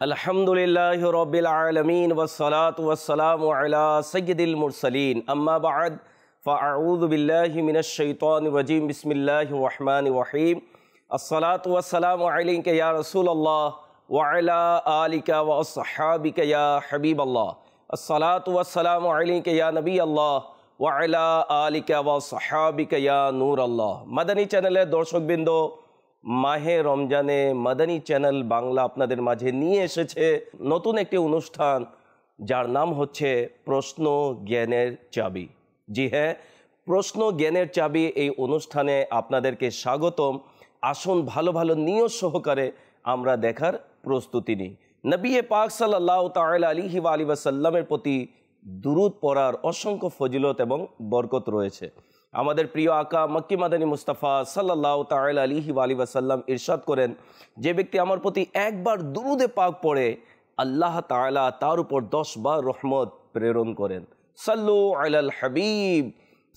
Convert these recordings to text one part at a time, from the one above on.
अल्हम्दुलिल्लाहि रब्बिल आलमीन वस्सलातु वस्सलामु अला सय्यिदिल मुरसलीन अम्मा बअद फ़अऊज़ु बिल्लाहि मिनश शैतानिर रजीम बिस्मिल्लाहिर रहमानिर रहीम अस्सलातु वस्सलामु अलैका या रसूलल्लाह व अला आलिका व अस्हाबिका या हबीबल्लाह अस्सलातु वस्सलामु अलैका या नबी अल्लाह व अला आलिका व अस्हाबिका या नूर अल्लाह। मदनी चैनलेर दर्शकबृंद, माहे रमजाने मदनी चैनल बांगला आपनादेर माझे निये एसेछे नतून एकटी अनुष्ठान जार नाम होच्छे प्रश्न ज्ञानेर चाबी। जी हाँ, प्रश्न ज्ञानेर चाबी এই অনুষ্ঠানে আপনাদেরকে স্বাগতম। আসুন ভালো ভালো নিয়ত সহকারে আমরা দেখার প্রস্তুতি নিই। নবী পাক সাল্লাল্লাহু তাআলা আলাইহি ওয়া আলিহি ওয়াসাল্লামের প্রতি দুরূদ পড়ার অসংখ্য ফজিলত এবং বরকত রয়েছে। আমাদের প্রিয় আকা মক্কি মাদানী মুস্তাফা সাল্লাল্লাহু তাআলা আলাইহি ওয়া আলিহি ওয়াসাল্লাম ইরশাদ করেন, যে ব্যক্তি আমার প্রতি একবার দুরূদে পাক পড়ে আল্লাহ তাআলা তার উপর 10 বার রহমত প্রেরণ করেন। সাল্লু আলাল হাবিব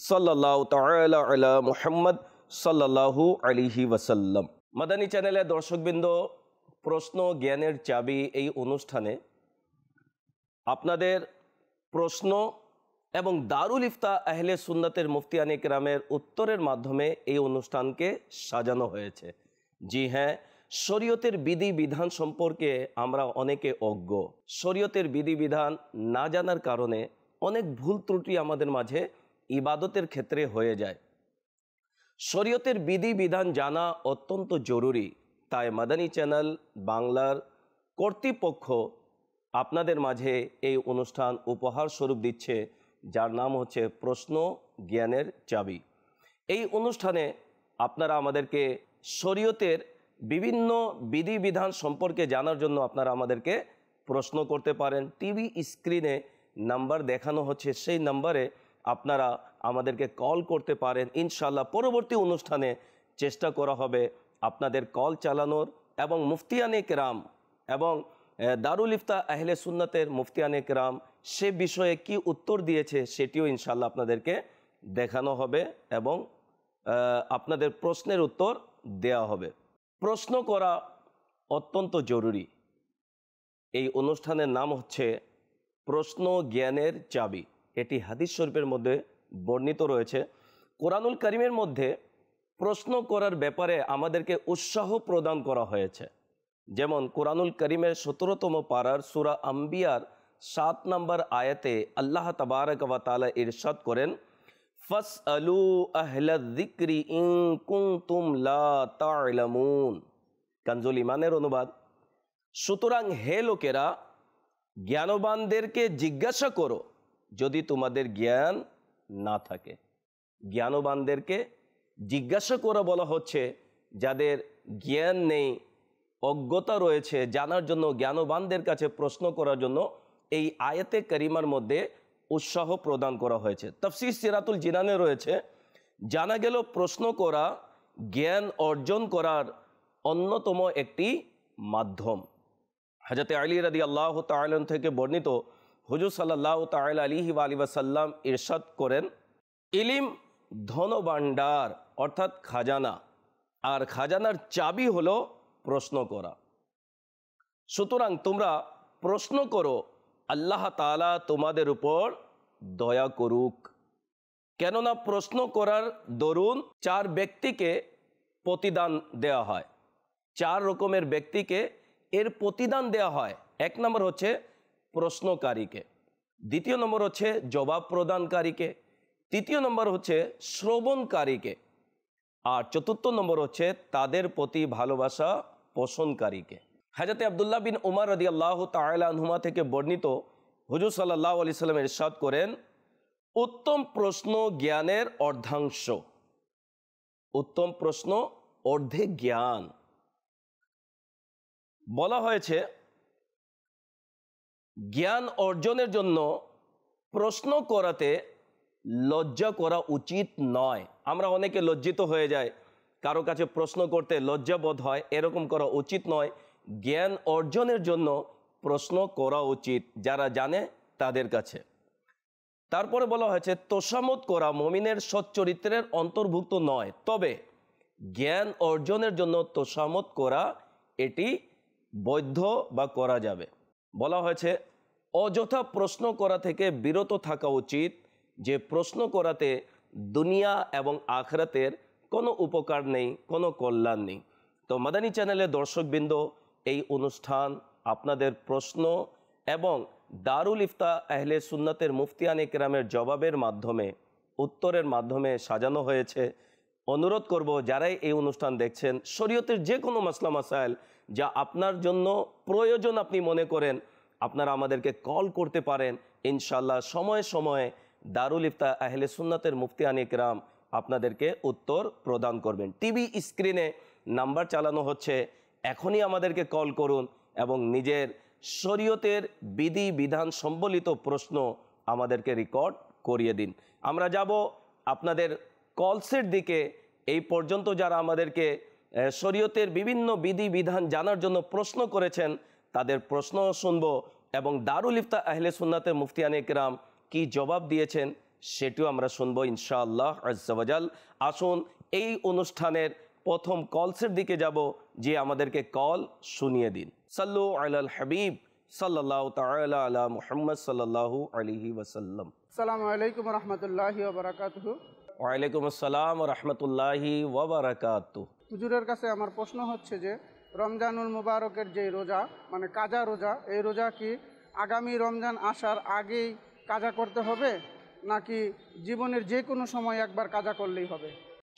সাল্লাল্লাহু তাআলা আলা মুহাম্মদ সাল্লাল্লাহু আলাইহি ওয়াসাল্লাম। মাদানী চ্যানেলের দর্শকবৃন্দ, প্রশ্ন জ্ঞানের চাবি এই অনুষ্ঠানে আপনাদের প্রশ্ন এবং দারুল ইফতা আহলে সুন্নাতের মুফতিয়ানে কেরামের উত্তরের মাধ্যমে এই অনুষ্ঠানকে সাজানো হয়েছে। জি হ্যাঁ, শরীয়তের বিধিবিধান সম্পর্কে আমরা অনেকে অজ্ঞ। শরীয়তের বিধিবিধান না জানার কারণে অনেক ভুল ত্রুটি আমাদের মাঝে ইবাদতের ক্ষেত্রে হয়ে যায়। শরীয়তের বিধিবিধান জানা অত্যন্ত জরুরি। তাই মাদানী চ্যানেল বাংলার কর্তৃপক্ষ আপনাদের মাঝে এই অনুষ্ঠান উপহার স্বরূপ দিচ্ছে, যার নাম হচ্ছে প্রশ্ন জ্ঞানের চাবি। এই অনুষ্ঠানে আপনারা আমাদেরকে শরীয়তের বিভিন্ন বিধিবিধান সম্পর্কে জানার জন্য আপনারা আমাদেরকে প্রশ্ন করতে পারেন। টিভি স্ক্রিনে নাম্বার দেখানো হচ্ছে, সেই নাম্বারে আপনারা আমাদেরকে কল করতে পারেন। ইনশাআল্লাহ পরবর্তী অনুষ্ঠানে চেষ্টা করা হবে আপনাদের কল চালানোর এবং মুফতিয়ানে কেরাম এবং দারুল ইফতা আহলে সুন্নাতের মুফতিয়ানে কেরাম সে বিষয়ে কি উত্তর দিয়েছে সেটিও ইনশাআল্লাহ আপনাদেরকে দেখানো হবে এবং আপনাদের প্রশ্নের উত্তর দেওয়া হবে। প্রশ্ন করা অত্যন্ত জরুরি। এই অনুষ্ঠানের নাম হচ্ছে প্রশ্ন জ্ঞানের চাবি। এটি হাদিস শরীফের মধ্যে বর্ণিত রয়েছে। কোরআনুল কারীমের মধ্যে প্রশ্ন করার ব্যাপারে আমাদেরকে উৎসাহ প্রদান করা হয়েছে। যেমন কোরআনুল কারীমের 17তম পারার সূরা আম্বিয়ার 7 নম্বর আয়াতে আল্লাহ তাবারক ওয়া তাআলা ইরশাদ করেন, ফাসআলু আহলায যিকরি ইন কুনতুম লা তা'লামুন। কানজুল ঈমানের অনুবাদ, সুতরাং হে লোকেরা, জ্ঞানবানদেরকে জিজ্ঞাসা করো যদি তোমাদের জ্ঞান না থাকে। জ্ঞানবানদেরকে জিজ্ঞাসা করা বলা হচ্ছে যাদের জ্ঞান নেই, অজ্ঞতা রয়েছে, জানার জন্য জ্ঞানবানদের কাছে প্রশ্ন করার জন্য এই আয়াতে কারিমার মধ্যে উৎসাহ প্রদান করা হয়েছে। তাফসীর সিরাতুল জিনানে রয়েছে, জানা গেল প্রশ্ন করা জ্ঞান অর্জন করার অন্যতম একটি মাধ্যম। হযরত আলী রাদিয়াল্লাহু তাআলা থেকে বর্ণিত, হুজুর সাল্লাল্লাহু তাআলা আলাইহি ওয়া আলিহি ওয়াসাল্লাম ইরশাদ করেন, ইলম ধনভাণ্ডার অর্থাৎ খাজানা, আর খাজানার চাবি হলো প্রশ্ন করা। সুতরাং তোমরা প্রশ্ন করো, আল্লাহ তাআলা তোমাদের উপর দয়া করুক। কেননা প্রশ্ন করার দরুন 4 ব্যক্তিকে প্রতিদান দেওয়া হয়। 4 রকমের ব্যক্তিকে এর প্রতিদান দেওয়া হয়। 1 নম্বর হচ্ছে প্রশ্নকারীকে, 2য় নম্বর হচ্ছে জবাব প্রদানকারীকে, 3য় নম্বর হচ্ছে শ্রবণকারীকে, আর 4র্থ নম্বর হচ্ছে তাদের প্রতি ভালোবাসা পোষণকারীকে। হযরত আব্দুল্লাহ বিন উমর রাদিয়াল্লাহু তাআলা আনহুমা থেকে বর্ণিত, হুজুর সাল্লাল্লাহু আলাইহি সাল্লাম ইরশাদ করেন, উত্তম প্রশ্ন জ্ঞানের অর্ধাংশ। উত্তম প্রশ্ন অর্ধে জ্ঞান। বলা হয়েছে জ্ঞান অর্জনের জন্য প্রশ্ন করাতে লজ্জা করা উচিত নয়। আমরা অনেকে লজ্জিত হয়ে যায়, কারো কাছে প্রশ্ন করতে লজ্জা বোধ হয়, এরকম করা উচিত নয়। জ্ঞান অর্জনের জন্য প্রশ্ন করা উচিত যারা জানে তাদের কাছে। তারপরে বলা হয়েছে তোষামত করা মুমিনের সচ্চরিত্রের অন্তর্ভুক্ত নয়, তবে জ্ঞান অর্জনের জন্য তোষামত করা এটি বৈধ বা করা যাবে। বলা হয়েছে অযথা প্রশ্ন করা থেকে বিরত থাকা উচিত, যে প্রশ্ন করাতে দুনিয়া এবং আখিরাতের কোনো উপকার নেই, কোনো কল্যাণ নেই। তো মাদানী চ্যানেলের দর্শকবৃন্দ, এই অনুষ্ঠান আপনাদের প্রশ্ন এবং দারুল ইফতা আহলে সুন্নাতের মুফতিয়ানে কেরামের জবাবের মাধ্যমে, উত্তরের মাধ্যমে সাজানো হয়েছে। অনুরোধ করব যারাই এই অনুষ্ঠান দেখছেন, শরীয়তের যে কোনো মাসলা মাসাইল যা আপনার জন্য প্রয়োজন আপনি মনে করেন, আপনারা আমাদেরকে কল করতে পারেন। ইনশাআল্লাহ সময়ে সময়ে দারুল ইফতা আহলে সুন্নাতের মুফতিয়ানে কেরাম আপনাদেরকে উত্তর প্রদান করবেন। টিভি স্ক্রিনে নাম্বার চালানো হচ্ছে, এখনই আমাদেরকে কল করুন এবং নিজের শরীয়তের বিধি বিধান সম্বলিত প্রশ্ন আমাদেরকে রেকর্ড করিয়ে দিন। আমরা যাব আপনাদের কলসের দিকে। এই পর্যন্ত যারা আমাদেরকে শরীয়তের বিভিন্ন বিধি বিধান জানার জন্য প্রশ্ন করেছেন, তাদের প্রশ্ন শুনব এবং দারুল ইফতা আহলে সুন্নাতের মুফতিয়ানে কেরাম কি জবাব দিয়েছেন সেটিও আমরা শুনবো ইনশাআল্লাহ আজ্জা ওয়াজাল। আসুন এই অনুষ্ঠানের প্রথম কলসের দিকে যাব, যে আমাদেরকে কল শুনিয়ে দিন। সাল্লু আলাল হাবিব সাল্লাল্লাহু তাআলা আলা মুহাম্মদ সাল্লাল্লাহু আলাইহি ওয়াসাল্লাম। আসসালামু আলাইকুম রাহমাতুল্লাহি ওয়া বারাকাতুহু। ওয়ালাইকুম আসসালাম ওয়া রাহমাতুল্লাহি ওয়া বারাকাতুহু। হুজুরের কাছে আমার প্রশ্ন হচ্ছে যে রমজানুল মুবারকের যে রোজা, মানে কাজা রোজা, এই রোজা কি আগামী রমজান আসার আগেই কাজা করতে হবে, নাকি জীবনের যে কোনো সময় একবার কাজা করলেই হবে?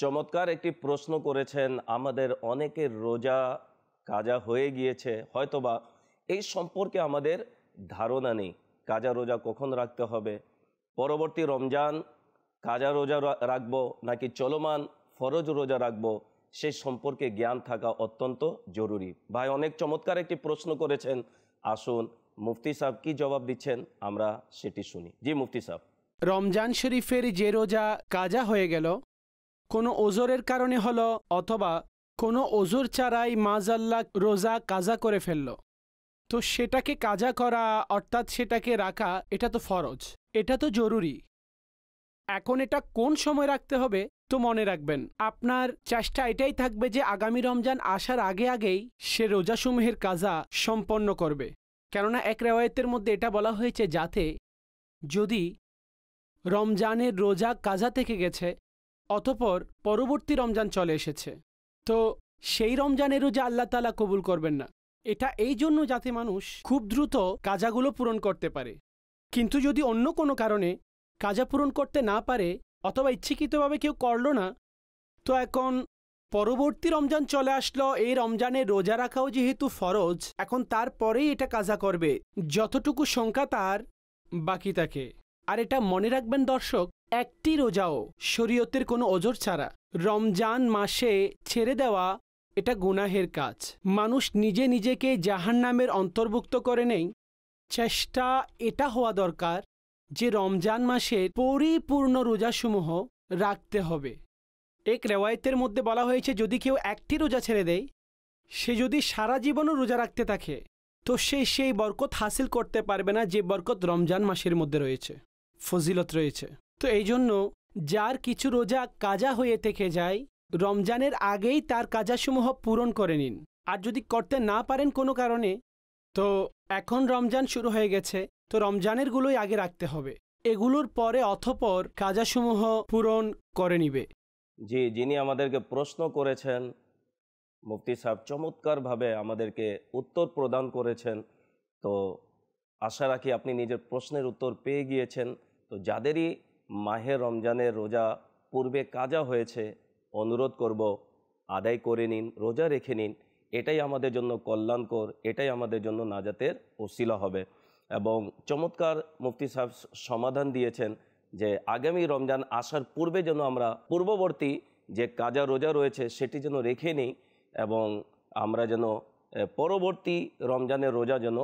চমৎকার একটি প্রশ্ন করেছেন। আমাদের অনেকের রোজা কাজা হয়ে গিয়েছে, হয়তোবা এই সম্পর্কে আমাদের ধারণা নেই কাজা রোজা কখন রাখতে হবে, পরবর্তী রমজান কাজা রোজা রাখবো নাকি চলমান ফরজ রোজা রাখবো, সেই সম্পর্কে জ্ঞান থাকা অত্যন্ত জরুরি। ভাই অনেক চমৎকার একটি প্রশ্ন করেছেন, আসুন মুফতি সাহেব কি জবাব দিচ্ছেন আমরা সেটি শুনি। জি মুফতি সাহেব। রমজান শরীফের যে রোজা কাজা হয়ে গেল, কোনো ওজরের কারণে হলো অথবা কোনো ওজর ছাড়াই মাযাল্লাহ রোজা কাজা করে ফেলল, তো সেটাকে কাজা করা অর্থাৎ সেটাকে রাখা, এটা তো ফরজ, এটা তো জরুরি। এখন এটা কোন সময় রাখতে হবে, তো মনে রাখবেন আপনার চেষ্টা এটাই থাকবে যে আগামী রমজান আসার আগে আগেই সে রোজাসমূহের কাজা সম্পন্ন করবে। কেননা এক রেওয়ায়েতের মধ্যে এটা বলা হয়েছে, যাতে যদি রমজানের রোজা কাজা থেকে গেছে অতঃপর পরবর্তী রমজান চলে এসেছে, তো সেই রমজানের রোজা আল্লাহ তাআলা কবুল করবেন না। এটা এই জন্য যাতে মানুষ খুব দ্রুত কাজাগুলো পূরণ করতে পারে। কিন্তু যদি অন্য কোনো কারণে কাজা পূরণ করতে না পারে অথবা ইচ্ছাকৃতভাবে কেউ করলো না, তো এখন পরবর্তী রমজান চলে আসলো, এই রমজানের রোজা রাখাও যেহেতু ফরজ, এখন তারপরেই এটা কাজা করবে যতটুকু সংখ্যা তার বাকি থাকে। আর এটা মনে রাখবেন দর্শক, একটি রোজাও শরীয়তের কোনো ওজর ছাড়া রমজান মাসে ছেড়ে দেওয়া এটা গুনাহের কাজ। মানুষ নিজে নিজেকে জাহান্নামের অন্তর্ভুক্ত করে নেই। চেষ্টা এটা হওয়া দরকার যে রমজান মাসের পরিপূর্ণ রোজাসমূহ রাখতে হবে। এক রেওয়ায়েতের মধ্যে বলা হয়েছে, যদি কেউ একটি রোজা ছেড়ে দেয়, সে যদি সারা জীবনও রোজা রাখতে থাকে, তো সে সেই বরকত হাসিল করতে পারবে না যে বরকত রমজান মাসের মধ্যে রয়েছে, ফজিলত রয়েছে। তো এই জন্য যার কিছু রোজা কাজা হয়ে থেকে যায়, রমজানের আগেই তার কাজাসমূহ পূরণ করে নিন। আর যদি করতে না পারেন কোনো কারণে, তো এখন রমজান শুরু হয়ে গেছে, তো রমজানের গুলোই আগে রাখতে হবে, এগুলোর পরে অতঃপর কাজাসমূহ পূরণ করে নিবে। জি, যিনি আমাদেরকে প্রশ্ন করেছেন মুফতি সাহেব চমৎকারভাবে আমাদেরকে উত্তর প্রদান করেছেন। তো আশা রাখি আপনি নিজের প্রশ্নের উত্তর পেয়ে গিয়েছেন। তো যাদেরই মাহে রমজানের রোজা পূর্বে কাজা হয়েছে, অনুরোধ করব আদায় করে নিন, রোজা রেখে নিন। এটাই আমাদের জন্য কল্যাণকর, এটাই আমাদের জন্য নাজাতের ওসিলা হবে। এবং চমৎকার মুফতি সাহেব সমাধান দিয়েছেন যে আগামী রমজান আসার পূর্বে যেন আমরা পূর্ববর্তী যে কাজা রোজা রয়েছে সেটি যেন রেখে নিই, এবং আমরা যেন পরবর্তী রমজানের রোজা যেন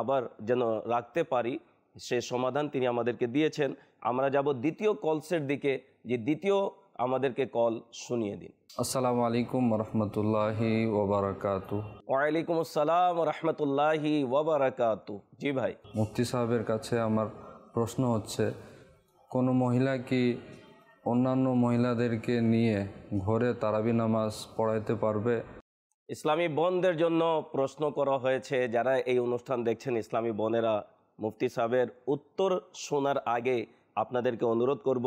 আবার যেন রাখতে পারি, সে সমাধান তিনি আমাদেরকে দিয়েছেন। আমরা যাব দ্বিতীয় কলসের দিকে, যে দ্বিতীয় আমাদেরকে কল শুনিয়ে দিন। আসসালামু আলাইকুম রহমতুল্লাহি ওয়া বারাকাতুহু। ওয়ালাইকুম আসসালাম রহমতুল্লাহি ওয়া বারাকাতুহু। জি ভাই। মুফতি সাহেবের কাছে আমার প্রশ্ন হচ্ছে, কোনো মহিলা কি অন্যান্য মহিলাদেরকে নিয়ে ঘরে তারাবি নামাজ পড়াইতে পারবে? ইসলামী বোনদের জন্য প্রশ্ন করা হয়েছে। যারা এই অনুষ্ঠান দেখছেন ইসলামী বোনেরা, মুফতি সাহেবের উত্তর শোনার আগে আপনাদেরকে অনুরোধ করব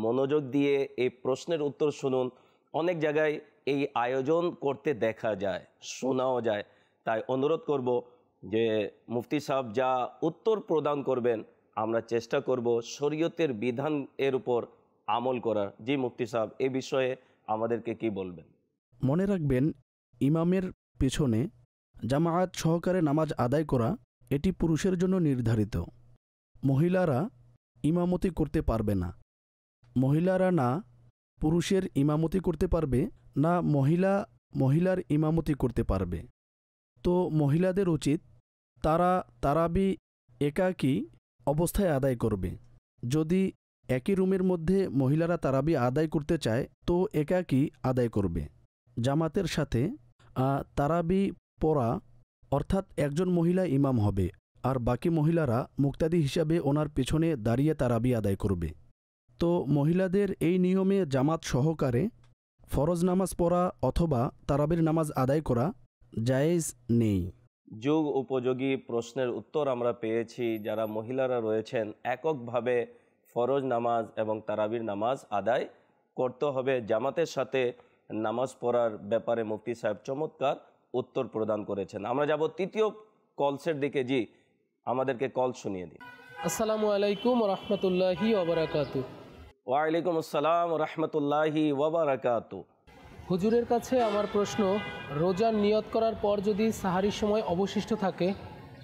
মনোযোগ দিয়ে এই প্রশ্নের উত্তর শুনুন। অনেক জায়গায় এই আয়োজন করতে দেখা যায়, শোনাও যায়, তাই অনুরোধ করব যে মুফতি সাহেব যা উত্তর প্রদান করবেন আমরা চেষ্টা করব শরীয়তের বিধান এর উপর আমল করার। জি মুফতি সাহেব, এই বিষয়ে আমাদেরকে কি বলবেন? মনে রাখবেন, ইমামের পেছনে জামায়াত সহকারে নামাজ আদায় করা এটি পুরুষের জন্য নির্ধারিত। মহিলারা ইমামতি করতে পারবে না। মহিলারা না পুরুষের ইমামতি করতে পারবে, না মহিলার ইমামতি করতে পারবে। তো মহিলাদের উচিত তারা তারাবি একাকী অবস্থায় আদায় করবে। যদি একই রুমের মধ্যে মহিলারা তারাবি আদায় করতে চায় তো একাকী আদায় করবে। জামাতের সাথে তারাবি পড়া অর্থাৎ একজন মহিলা ইমাম হবে আর বাকি মহিলারা মুক্তাদি হিসাবে ওনার পেছনে দাঁড়িয়ে তারাবি আদায় করবে। তো মহিলাদের এই নিয়মে জামাত সহকারে ফরজ নামাজ পড়া অথবা তারাবির নামাজ আদায় করা জায়েজ নেই। যুগ উপযোগী প্রশ্নের উত্তর আমরা পেয়েছি। যারা মহিলারা রয়েছেন এককভাবে ফরজ নামাজ এবং তারাবির নামাজ আদায় করতে হবে। জামাতের সাথে নামাজ পড়ার ব্যাপারে মুফতি সাহেব চমৎকার উত্তর প্রদান করেছেন। আমরা যাব তৃতীয় কলসের দিকে। জি, আমাদেরকে কল শুনিয়ে দিন। আসসালামু আলাইকুম রহমতুল্লাহি ওবরাকাতু। ওয়ালাইকুম আসসালাম রহমতুল্লাহি ওবরাকাতু। হুজুরের কাছে আমার প্রশ্ন, রোজার নিয়ত করার পর যদি সাহারির সময় অবশিষ্ট থাকে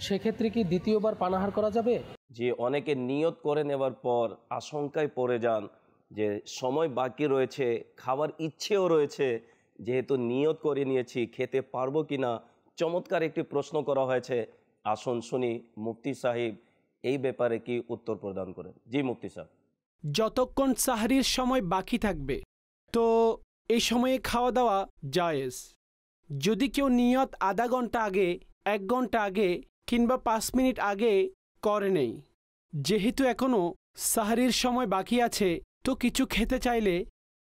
সেক্ষেত্রে কি দ্বিতীয়বার পানাহার করা যাবে? যে অনেকে নিয়ত করে নেবার পর আশঙ্কায় পড়ে যান যে সময় বাকি রয়েছে, খাবার ইচ্ছেও রয়েছে, যেহেতু নিয়ত করে নিয়েছি খেতে পারবো কিনা। চমৎকার একটি প্রশ্ন করা হয়েছে। আসুন শুনি মুফতি সাহেব এই ব্যাপারে কি উত্তর প্রদান করেন। জি মুফতি সাহেব। যতক্ষণ সাহারির সময় বাকি থাকবে তো এই সময়ে খাওয়া দাওয়া জায়েজ। যদি কেউ নিয়ত আধা ঘন্টা আগে, 1 ঘন্টা আগে কিংবা 5 মিনিট আগে করে নেই, যেহেতু এখনও সাহারির সময় বাকি আছে তো কিছু খেতে চাইলে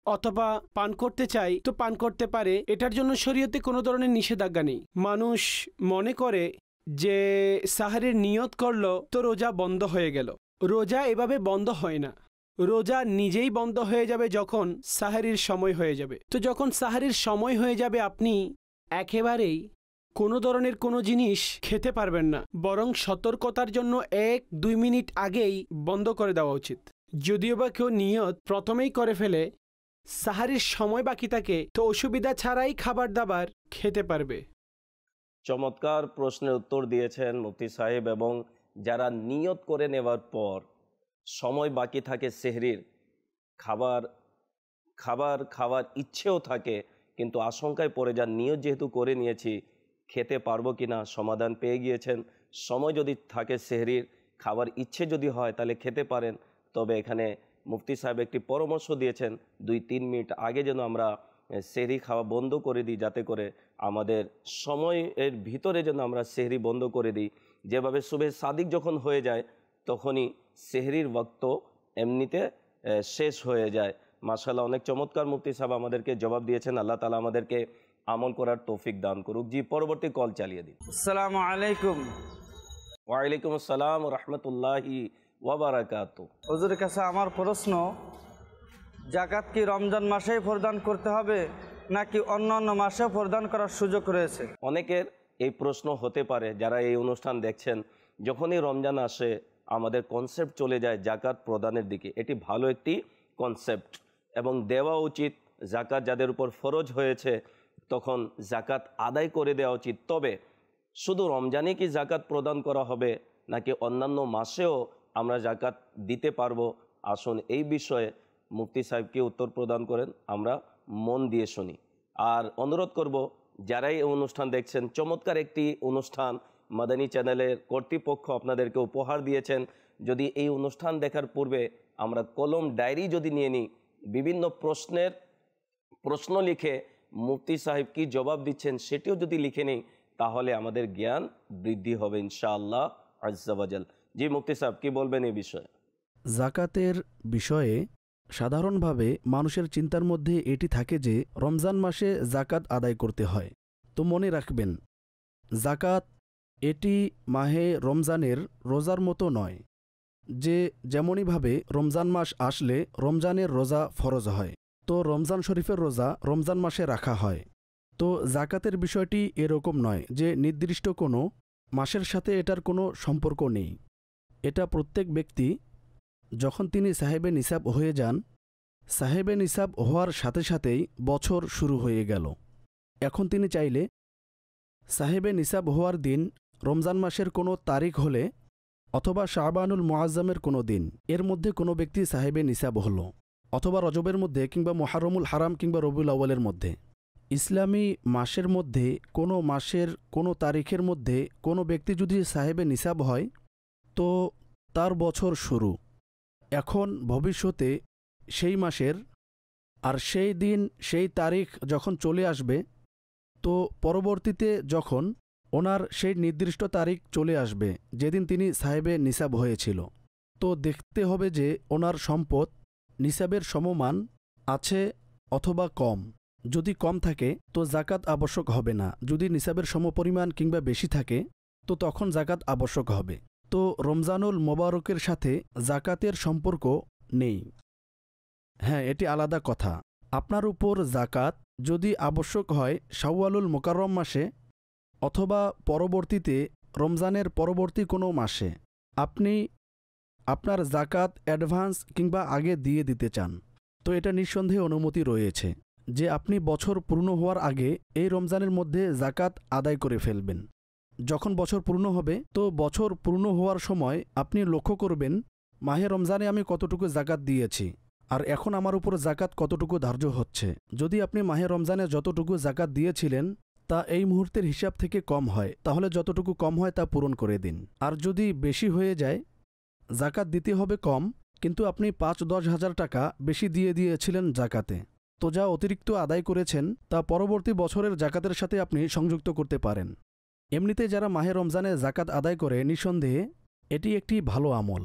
অথবা পান করতে চাই তো পান করতে পারে। এটার জন্য শরীয়তে কোনো ধরনের নিষেধাজ্ঞা নেই। মানুষ মনে করে যে সাহারির নিয়ত করলো তো রোজা বন্ধ হয়ে গেল। রোজা এভাবে বন্ধ হয় না। রোজা নিজেই বন্ধ হয়ে যাবে যখন সাহারির সময় হয়ে যাবে। তো যখন সাহারির সময় হয়ে যাবে আপনি একেবারেই কোনো ধরনের কোনো জিনিস খেতে পারবেন না, বরং সতর্কতার জন্য 1-2 মিনিট আগেই বন্ধ করে দেওয়া উচিত। যদিও বা কেউ নিয়ত প্রথমেই করে ফেলে, সাহারির সময় বাকি থাকে তো অসুবিধা ছাড়াই খাবার দাবার খেতে পারবে। চমৎকার প্রশ্নের উত্তর দিয়েছেন মুফতি সাহেব। এবং যারা নিয়ত করে নেওয়ার পর সময় বাকি থাকে সেহরির, খাবার ইচ্ছেও থাকে কিন্তু আশঙ্কায় পড়ে যান নিয়ত যেহেতু করে নিয়েছি খেতে পারবো কিনা, সমাধান পেয়ে গিয়েছেন। সময় যদি থাকে সেহরির, খাবার ইচ্ছে যদি হয় তাহলে খেতে পারেন। তবে এখানে মুফতি সাহেব একটি পরামর্শ দিয়েছেন 2-3 মিনিট আগে যেন আমরা সেহরি খাওয়া বন্ধ করে দিই, যাতে করে আমাদের সময়ের ভিতরে যেন আমরা সেহরি বন্ধ করে দিই। যেভাবে সুবহে সাদিক যখন হয়ে যায় তখনই সেহরির ওয়াক্ত এমনিতে শেষ হয়ে যায়। মাশাআল্লাহ, অনেক চমৎকার মুফতি সাহেব আমাদেরকে জবাব দিয়েছেন। আল্লাহ তাআলা আমাদেরকে আমল করার তৌফিক দান করুক। জি, পরবর্তী কল চালিয়ে দিন। আসসালামু আলাইকুম। ওয়ালাইকুম আসসালাম রহমতুল্লাহি ওয়া বারাকাতু। হুজুরের কাছে আমার প্রশ্ন, যাকাত কি রমজান মাসেই প্রদান করতে হবে নাকি অন্যান্য মাসেও প্রদান করার সুযোগ রয়েছে? অনেকের এই প্রশ্ন হতে পারে যারা এই অনুষ্ঠান দেখছেন। যখনই রমজান আসে আমাদের কনসেপ্ট চলে যায় জাকাত প্রদানের দিকে। এটি ভালো একটি কনসেপ্ট এবং দেওয়া উচিত। জাকাত যাদের উপর ফরজ হয়েছে তখন জাকাত আদায় করে দেওয়া উচিত। তবে শুধু রমজানে কি জাকাত প্রদান করা হবে নাকি অন্যান্য মাসেও আমরা জাকাত দিতে পারবো? আসুন এই বিষয়ে মুফতি সাহেবকে উত্তর প্রদান করেন, আমরা মন দিয়ে শুনি। আর অনুরোধ করব যারাই এই অনুষ্ঠান দেখছেন, চমৎকার একটি অনুষ্ঠান মাদানী চ্যানেলের কর্তৃপক্ষ আপনাদেরকে উপহার দিয়েছেন। যদি এই অনুষ্ঠান দেখার পূর্বে আমরা কলম ডায়েরি যদি নিয়ে নিই, বিভিন্ন প্রশ্ন লিখে মুফতি সাহেব কি জবাব দিচ্ছেন সেটিও যদি লিখে নিই, তাহলে আমাদের জ্ঞান বৃদ্ধি হবে ইনশাআল্লাহ আজ্জা ওয়াজাল। জি মুফতি সাহেব কি বলবেন এই বিষয়ে? জাকাতের বিষয়ে সাধারণভাবে মানুষের চিন্তার মধ্যে এটি থাকে যে রমজান মাসে জাকাত আদায় করতে হয়। তো মনে রাখবেন, জাকাত এটি মাহে রমজানের রোজার মতো নয় যে যেমনইভাবে রমজান মাস আসলে রমজানের রোজা ফরজ হয়, তো রমজান শরীফের রোজা রমজান মাসে রাখা হয়। তো জাকাতের বিষয়টি এরকম নয় যে নির্দিষ্ট কোনো মাসের সাথে এটার কোনো সম্পর্ক নেই। এটা প্রত্যেক ব্যক্তি যখন তিনি সাহেবে নিসাব হয়ে যান, সাহেবে নিসাব হওয়ার সাথে সাথেই বছর শুরু হয়ে গেল। এখন তিনি চাইলে সাহেবে নিসাব হওয়ার দিন রমজান মাসের কোনো তারিখ হলে অথবা শাবানুল মুআজ্জামের কোনো দিন, এর মধ্যে কোনো ব্যক্তি সাহেবে নিসাব হল, অথবা রজবের মধ্যে কিংবা মুহাররমুল হারাম কিংবা রবিউল আউয়ালের মধ্যে, ইসলামী মাসের মধ্যে কোনো মাসের কোনো তারিখের মধ্যে কোনো ব্যক্তি যদি সাহেবে নিসাব হয় তো তার বছর শুরু। এখন ভবিষ্যতে সেই মাসের আর সেই দিন সেই তারিখ যখন চলে আসবে, তো পরবর্তীতে যখন ওনার সেই নির্দিষ্ট তারিখ চলে আসবে যেদিন তিনি সাহেবে নিসাব হয়েছিল, তো দেখতে হবে যে ওনার সম্পদ নিসাবের সমমান আছে অথবা কম। যদি কম থাকে তো জাকাত আবশ্যক হবে না, যদি নিসাবের সমপরিমাণ কিংবা বেশি থাকে তো তখন জাকাত আবশ্যক হবে। তো রমজানুল মোবারকের সাথে জাকাতের সম্পর্ক নেই। হ্যাঁ, এটি আলাদা কথা। আপনার উপর জাকাত যদি আবশ্যক হয় শাওয়ালুল মুকাররম মাসে অথবা পরবর্তীতে রমজানের পরবর্তী কোনো মাসে, আপনি আপনার জাকাত অ্যাডভান্স কিংবা আগে দিয়ে দিতে চান, তো এটা নিঃসন্দেহে অনুমতি রয়েছে যে আপনি বছর পূর্ণ হওয়ার আগে এই রমজানের মধ্যে জাকাত আদায় করে ফেলবেন। যখন বছর পূর্ণ হবে তো বছর পূর্ণ হওয়ার সময় আপনি লক্ষ্য করবেন মাহে রমজানে আমি কতটুকু জাকাত দিয়েছি আর এখন আমার উপর জাকাত কতটুকু ধার্য হচ্ছে। যদি আপনি মাহে রমজানে যতটুকু জাকাত দিয়েছিলেন তা এই মুহূর্তের হিসাব থেকে কম হয়, তাহলে যতটুকু কম হয় তা পূরণ করে দিন। আর যদি বেশি হয়ে যায়, জাকাত দিতে হবে কম কিন্তু আপনি ৫-১০ হাজার টাকা বেশি দিয়ে দিয়েছিলেন জাকাতে, তো যা অতিরিক্ত আদায় করেছেন তা পরবর্তী বছরের জাকাতের সাথে আপনি সংযুক্ত করতে পারেন। এমনিতে যারা মাহে রমজানে জাকাত আদায় করে নিঃসন্দেহে এটি একটি ভালো আমল।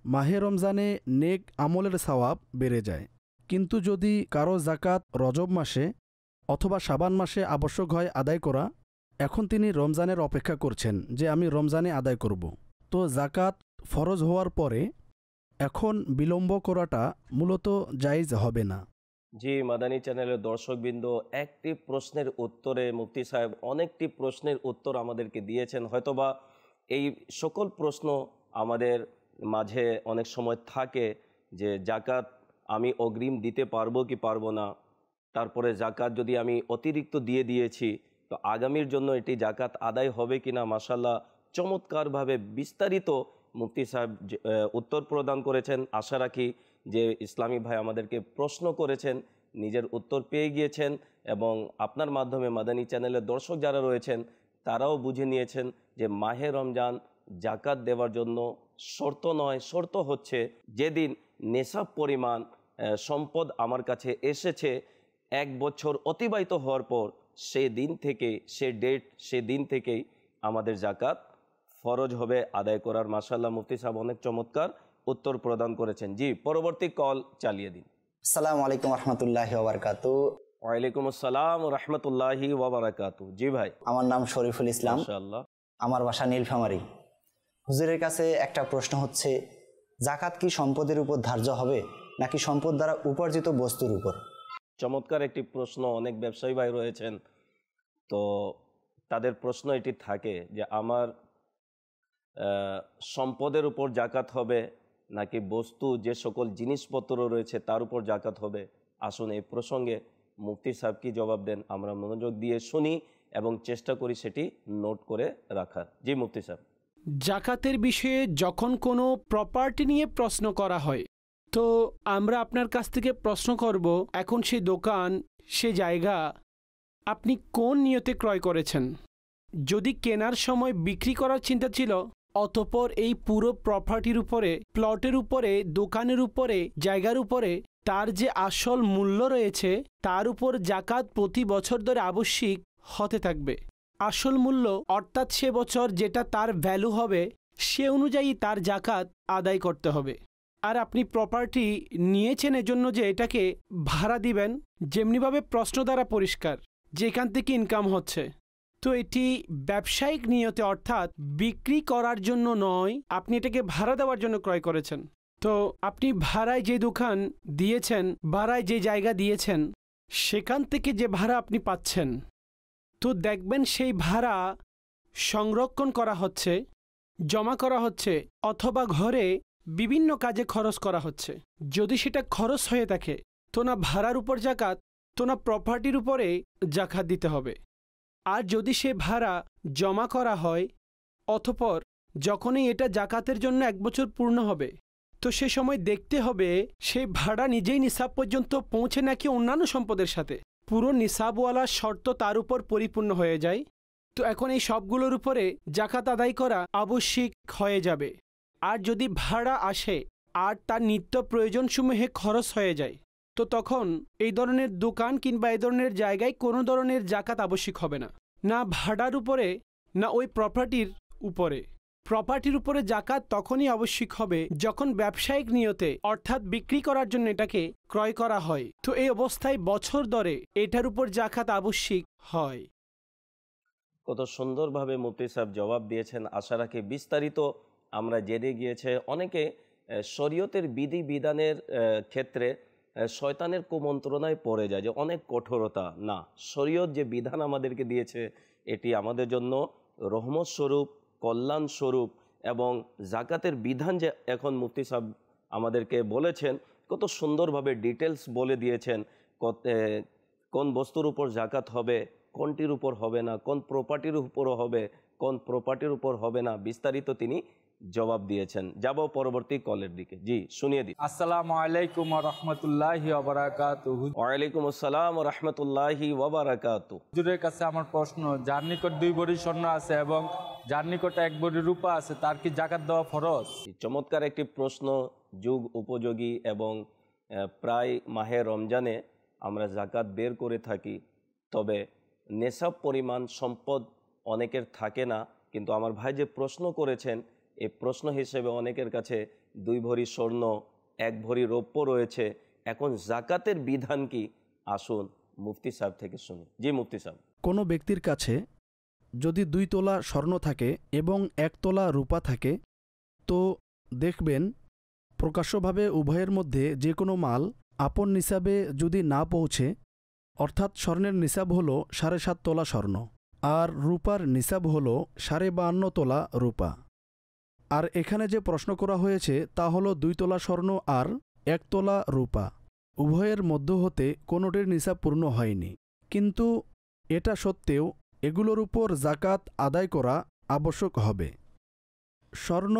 মাহে রমজানে নেক আমলের সওয়াব বেড়ে যায়। কিন্তু যদি কারো জাকাত রজব মাসে অথবা শাবান মাসে আবশ্যক হয় আদায় করা, এখন তিনি রমজানের অপেক্ষা করছেন যে আমি রমজানে আদায় করব, তো জাকাত ফরজ হওয়ার পরে এখন বিলম্ব করাটা মূলত জায়েজ হবে না। জি, মাদানী চ্যানেলের দর্শকবৃন্দ, একটি প্রশ্নের উত্তরে মুফতি সাহেব অনেকটি প্রশ্নের উত্তর আমাদেরকে দিয়েছেন। হয়তোবা এই সকল প্রশ্ন আমাদের মাঝে অনেক সময় থাকে যে জাকাত আমি অগ্রিম দিতে পারবো কি পারবো না, তারপরে জাকাত যদি আমি অতিরিক্ত দিয়ে দিয়েছি তো আগামীর জন্য এটি জাকাত আদায় হবে কিনা। মাশাআল্লাহ, চমৎকারভাবে বিস্তারিত মুফতি সাহেব উত্তর প্রদান করেছেন। আশা রাখি যে ইসলামী ভাই আমাদেরকে প্রশ্ন করেছেন নিজের উত্তর পেয়ে গিয়েছেন এবং আপনার মাধ্যমে মাদানী চ্যানেলের দর্শক যারা রয়েছেন তারাও বুঝে নিয়েছেন যে মাহে রমজান জাকাত দেওয়ার জন্য শর্ত নয়, শর্ত হচ্ছে যেদিন নেশাব পরিমাণ সম্পদ আমার কাছে এসেছে 1 বছর অতিবাহিত হওয়ার পর সেই দিন থেকে সে দিন থেকেই আমাদের জাকাত ফরজ হবে আদায় করার। মাশাআল্লাহ, মুফতি সাহেব অনেক চমৎকার উত্তর প্রদান করেছেন। জি, পরবর্তী কল চালিয়ে দিন। আসসালামু আলাইকুম রহমতুল্লাহি ওয়া বারাকাতুহু। ওয়ালাইকুম আসসালাম ওয়া রাহমাতুল্লাহি ওয়া বারাকাতুহু। জি ভাই। আমার নাম শরীফুল ইসলাম, মাশাআল্লাহ। আমার বাসা নীলফামারী। হুজুরের কাছে একটা প্রশ্ন হচ্ছে, জাকাত কি সম্পদের উপর ধার্য হবে নাকি সম্পদ দ্বারা উপার্জিত বস্তুর উপর? চমৎকার একটি প্রশ্ন। অনেক ব্যবসায়ী ভাই রয়েছেন, তো তাদের প্রশ্ন এটি থাকে যে আমার সম্পদের উপর জাকাত হবে নাকি বস্তু যে সকল জিনিসপত্র রয়েছে তার উপর জাকাত হবে। আসুন এই প্রসঙ্গে মুফতি সাহেব কি জবাব দেন আমরা মনোযোগ দিয়ে শুনি এবং চেষ্টা করি সেটি নোট করে রাখার। জি মুফতি সাহেব। জাকাতের বিষয়ে যখন কোনো প্রপার্টি নিয়ে প্রশ্ন করা হয় তো আমরা আপনার কাছ থেকে প্রশ্ন করব, এখন সেই দোকান সে জায়গা আপনি কোন নিয়তে ক্রয় করেছেন। যদি কেনার সময় বিক্রি করার চিন্তা ছিল, অতঃপর এই পুরো প্রপার্টির উপরে, প্লটের উপরে, দোকানের উপরে, জায়গার উপরে তার যে আসল মূল্য রয়েছে তার উপর জাকাত প্রতি বছর ধরে আবশ্যিক হতে থাকবে। আসল মূল্য অর্থাৎ সে বছর যেটা তার ভ্যালু হবে সে অনুযায়ী তার জাকাত আদায় করতে হবে। আর আপনি প্রপার্টি নিয়েছেন এজন্য যে এটাকে ভাড়া দিবেন, যেমনিভাবে প্রশ্ন দ্বারা পরিষ্কার যেখান থেকে ইনকাম হচ্ছে। তো এটি ব্যবসায়িক নিয়তে অর্থাৎ বিক্রি করার জন্য নয়, আপনি এটাকে ভাড়া দেওয়ার জন্য ক্রয় করেছেন। তো আপনি ভাড়ায় যে দোকান দিয়েছেন, ভাড়ায় যে জায়গা দিয়েছেন, সেখান থেকে যে ভাড়া আপনি পাচ্ছেন, তো দেখবেন সেই ভাড়া সংরক্ষণ করা হচ্ছে, জমা করা হচ্ছে, অথবা ঘরে বিভিন্ন কাজে খরচ করা হচ্ছে। যদি সেটা খরচ হয়ে থাকে তো না ভাড়ার উপর জাকাত, তো না প্রপার্টির উপরে জাকাত দিতে হবে। আর যদি সে ভাড়া জমা করা হয়, অতঃপর যখনই এটা জাকাতের জন্য 1 বছর পূর্ণ হবে, তো সে সময় দেখতে হবে সেই ভাড়া নিজেই নিসাব পর্যন্ত পৌঁছে নাকি অন্যান্য সম্পদের সাথে পুরো নিসাবওয়ালা শর্ত তার উপর পরিপূর্ণ হয়ে যায়। তো এখন এই সবগুলোর উপরে জাকাত আদায় করা আবশ্যিক হয়ে যাবে। আর যদি ভাড়া আসে আর তার নিত্য প্রয়োজনসমূহে খরচ হয়ে যায়, তো তখন এই ধরনের দোকান কিংবা এই ধরনের জায়গায় কোনো ধরনের জাকাত আবশ্যিক হবে না, না ভাড়ার উপরে না ওই প্রপার্টির উপরে। প্রপার্টির উপরে জাকাত তখনই আবশ্যিক হবে যখন ব্যবসায়িক নিয়তে অর্থাৎ বিক্রি করার জন্য এটাকে ক্রয় করা হয়। তো এই অবস্থায় বছর ধরে এটার উপর জাকাত আবশ্যিক হয়। কত সুন্দরভাবে মুফতি সাহেব জবাব দিয়েছেন। আশা রাখি বিস্তারিত আমরা জেনে গিয়েছে। অনেকে শরীয়তের বিধি বিধানের ক্ষেত্রে শয়তানের কুমন্ত্রণায় পড়ে যায় যে অনেক কঠোরতা। না, শরীয়ত যে বিধান আমাদেরকে দিয়েছে এটি আমাদের জন্য রহমত স্বরূপ, কল্যাণ স্বরূপ। এবং জাকাতের বিধান যে এখন মুফতি সাহেব আমাদেরকে বলেছেন, কত সুন্দরভাবে ডিটেলস বলে দিয়েছেন কোন বস্তুর উপর জাকাত হবে, কোনটির উপর হবে না, কোন প্রপার্টির উপরও হবে, কোন প্রপার্টির উপর হবে না, বিস্তারিত তিনি জবাব দিয়েছেন। যাব পরবর্তী কলের দিকে। জি, শুনিয়ে দিন। আসসালামু আলাইকুম ওয়া রাহমাতুল্লাহি ওয়া বারাকাতুহু। ওয়ালাইকুম আসসালাম ওয়া রাহমাতুল্লাহি ওয়া বারাকাতুহু। হুজুরের কাছে আমার প্রশ্ন, যার নিকট 2 ভরি স্বর্ণ আছে এবং যার নিকট 1 ভরি রূপা আছে, তার কি জাকাত দেওয়া ফরজ? চমৎকার একটি প্রশ্ন, যুগ উপযোগী। এবং প্রায় মাহে রমজানে আমরা জাকাত বের করে থাকি, তবে নেশাব পরিমাণ সম্পদ অনেকের থাকে না। কিন্তু আমার ভাই যে প্রশ্ন করেছেন, এই প্রশ্ন হিসেবে অনেকের কাছে 2 ভরি স্বর্ণ, 1 ভরি রৌপ্য রয়েছে। এখন জাকাতের বিধান কি? আসুন মুফতি সাহেব থেকে শুনি। জি মুফতি সাহেব। কোনো ব্যক্তির কাছে যদি 2 তোলা স্বর্ণ থাকে এবং 1 তোলা রূপা থাকে, তো দেখবেন প্রকাশ্যভাবে উভয়ের মধ্যে যে কোনো মাল আপন নিসাবে যদি না পৌঁছে, অর্থাৎ স্বর্ণের নিসাব হলো 7.5 তোলা স্বর্ণ আর রূপার নিসাব হলো 52.5 তোলা রূপা। আর এখানে যে প্রশ্ন করা হয়েছে তা হলো 2 তোলা স্বর্ণ আর 1 তোলা রূপা, উভয়ের মধ্য হতে কোনোটির নিসাব পূর্ণ হয়নি। কিন্তু এটা সত্ত্বেও এগুলোর উপর জাকাত আদায় করা আবশ্যক হবে। স্বর্ণ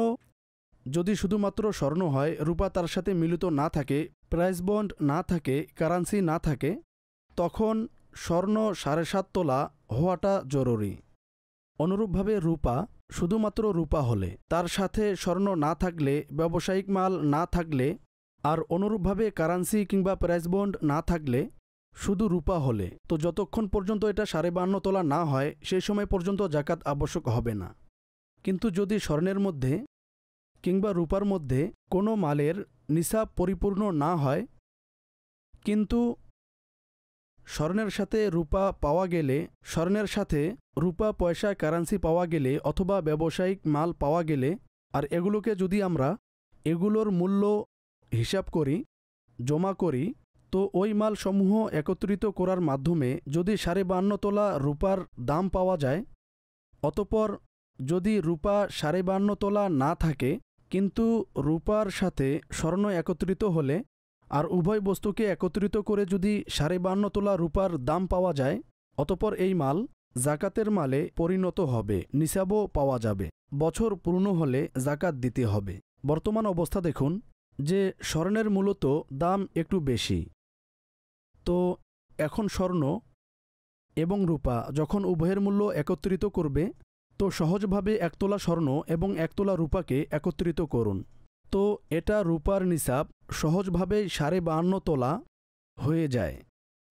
যদি শুধুমাত্র স্বর্ণ হয়, রূপা তার সাথে মিলিত না থাকে, প্রাইস বন্ড না থাকে, কারেন্সি না থাকে, তখন স্বর্ণ 7.5 তোলা হওয়াটা জরুরি। অনুরূপভাবে রূপা শুধুমাত্র রূপা হলে, তার সাথে স্বর্ণ না থাকলে, ব্যবসায়িক মাল না থাকলে, আর অনুরূপভাবে কারেন্সি কিংবা প্রাইস বন্ড না থাকলে, শুধু রূপা হলে, তো যতক্ষণ পর্যন্ত এটা 52.5 তোলা না হয় সেই সময় পর্যন্ত জাকাত আবশ্যক হবে না। কিন্তু যদি স্বর্ণের মধ্যে কিংবা রূপার মধ্যে কোনো মালের নিসাব পরিপূর্ণ না হয়, কিন্তু স্বর্ণের সাথে রূপা পাওয়া গেলে, স্বর্ণের সাথে রূপা পয়সা কারেন্সি পাওয়া গেলে অথবা ব্যবসায়িক মাল পাওয়া গেলে, আর এগুলোকে যদি আমরা এগুলোর মূল্য হিসাব করি, জমা করি, তো ওই মালসমূহ একত্রিত করার মাধ্যমে যদি 52.5 তোলা রূপার দাম পাওয়া যায়, অতঃপর যদি রূপা 52.5 তোলা না থাকে কিন্তু রূপার সাথে স্বর্ণ একত্রিত হলে আর উভয় বস্তুকে একত্রিত করে যদি 52.5 তোলা রূপার দাম পাওয়া যায়, অতঃপর এই মাল জাকাতের মালে পরিণত হবে, নিসাবও পাওয়া যাবে। বছর পূর্ণ হলে জাকাত দিতে হবে। বর্তমান অবস্থা দেখুন যে স্বর্ণের মূলত দাম একটু বেশি। তো এখন স্বর্ণ এবং রূপা যখন উভয়ের মূল্য একত্রিত করবে, তো সহজভাবে 1 তোলা স্বর্ণ এবং 1 তোলা রূপাকে একত্রিত করুন। তো এটা রূপার নিসাব সহজভাবে 52.5 তোলা হয়ে যায়।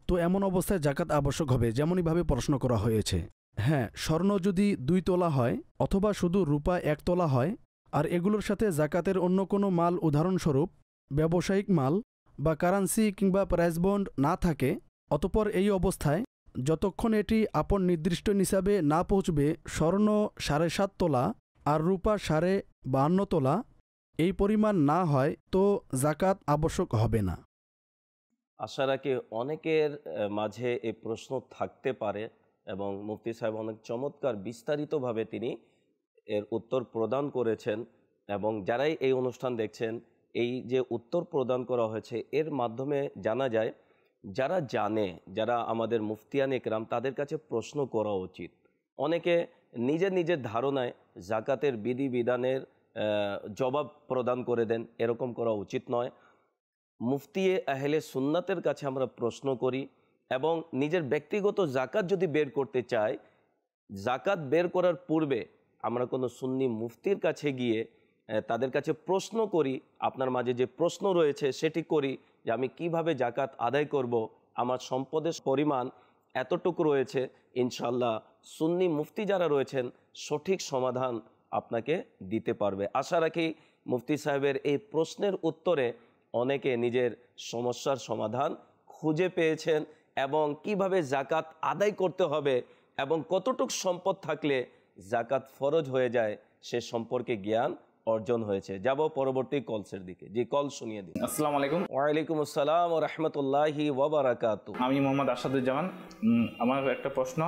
তো এমন অবস্থায় জাকাত আবশ্যক হবে, যেমনইভাবে প্রশ্ন করা হয়েছে। হ্যাঁ, স্বর্ণ যদি 2 তোলা হয় অথবা শুধু রূপা 1 তোলা হয়, আর এগুলোর সাথে জাকাতের অন্য কোনো মাল, উদাহরণস্বরূপ ব্যবসায়িক মাল বা কারেন্সি কিংবা প্রাইস বন্ড না থাকে, অতঃপর এই অবস্থায় যতক্ষণ এটি আপন নির্দিষ্ট নিসাবে না পৌঁছবে স্বর্ণ 7.5 তোলা আর রূপা 52.5 তোলা এই পরিমাণ না হয় তো জাকাত আবশ্যক হবে না। আশা রাখি অনেকের মাঝে এই প্রশ্ন থাকতে পারে এবং মুফতি সাহেব অনেক চমৎকার বিস্তারিতভাবে তিনি এর উত্তর প্রদান করেছেন এবং যারাই এই অনুষ্ঠান দেখছেন এই যে উত্তর প্রদান করা হয়েছে এর মাধ্যমে জানা যায় যারা জানে, যারা আমাদের মুফতিয়ান ইকরাম তাদের কাছে প্রশ্ন করা উচিত। অনেকে নিজের নিজের ধারণায় জাকাতের বিধিবিধানের জবাব প্রদান করে দেন, এরকম করা উচিত নয়। মুফতি আহলে সুন্নাতের কাছে আমরা প্রশ্ন করি এবং নিজের ব্যক্তিগত জাকাত যদি বের করতে চাই, জাকাত বের করার পূর্বে আমরা কোনো সুন্নি মুফতির কাছে গিয়ে তাদের কাছে প্রশ্ন করি, আপনার মাঝে যে প্রশ্ন রয়েছে সেটি করি যে আমি কিভাবে জাকাত আদায় করব, আমার সম্পদের পরিমাণ এতটুকু রয়েছে, ইনশাল্লাহ সুন্নি মুফতি যারা রয়েছেন সঠিক সমাধান আপনাকে দিতে পারবে। আশা রাখি মুফতি সাহেবের এই প্রশ্নের উত্তরে অনেকে নিজের সমস্যার সমাধান খুঁজে পেয়েছেন এবং কিভাবে জাকাত আদায় করতে হবে এবং কতটুক সম্পদ থাকলে জাকাত ফরজ হয়ে যায় সে সম্পর্কে জ্ঞান অর্জন হয়েছে। যাব পরবর্তী কলসের দিকে। জি, কল শুনিয়ে দিন। আসসালামু আলাইকুম। ওয়ালাইকুম আসসালাম ওয়া রাহমাতুল্লাহি ওয়া বারাকাতুহু। আমি মোহাম্মদ আসাদুজ্জামান। আমার একটা প্রশ্ন,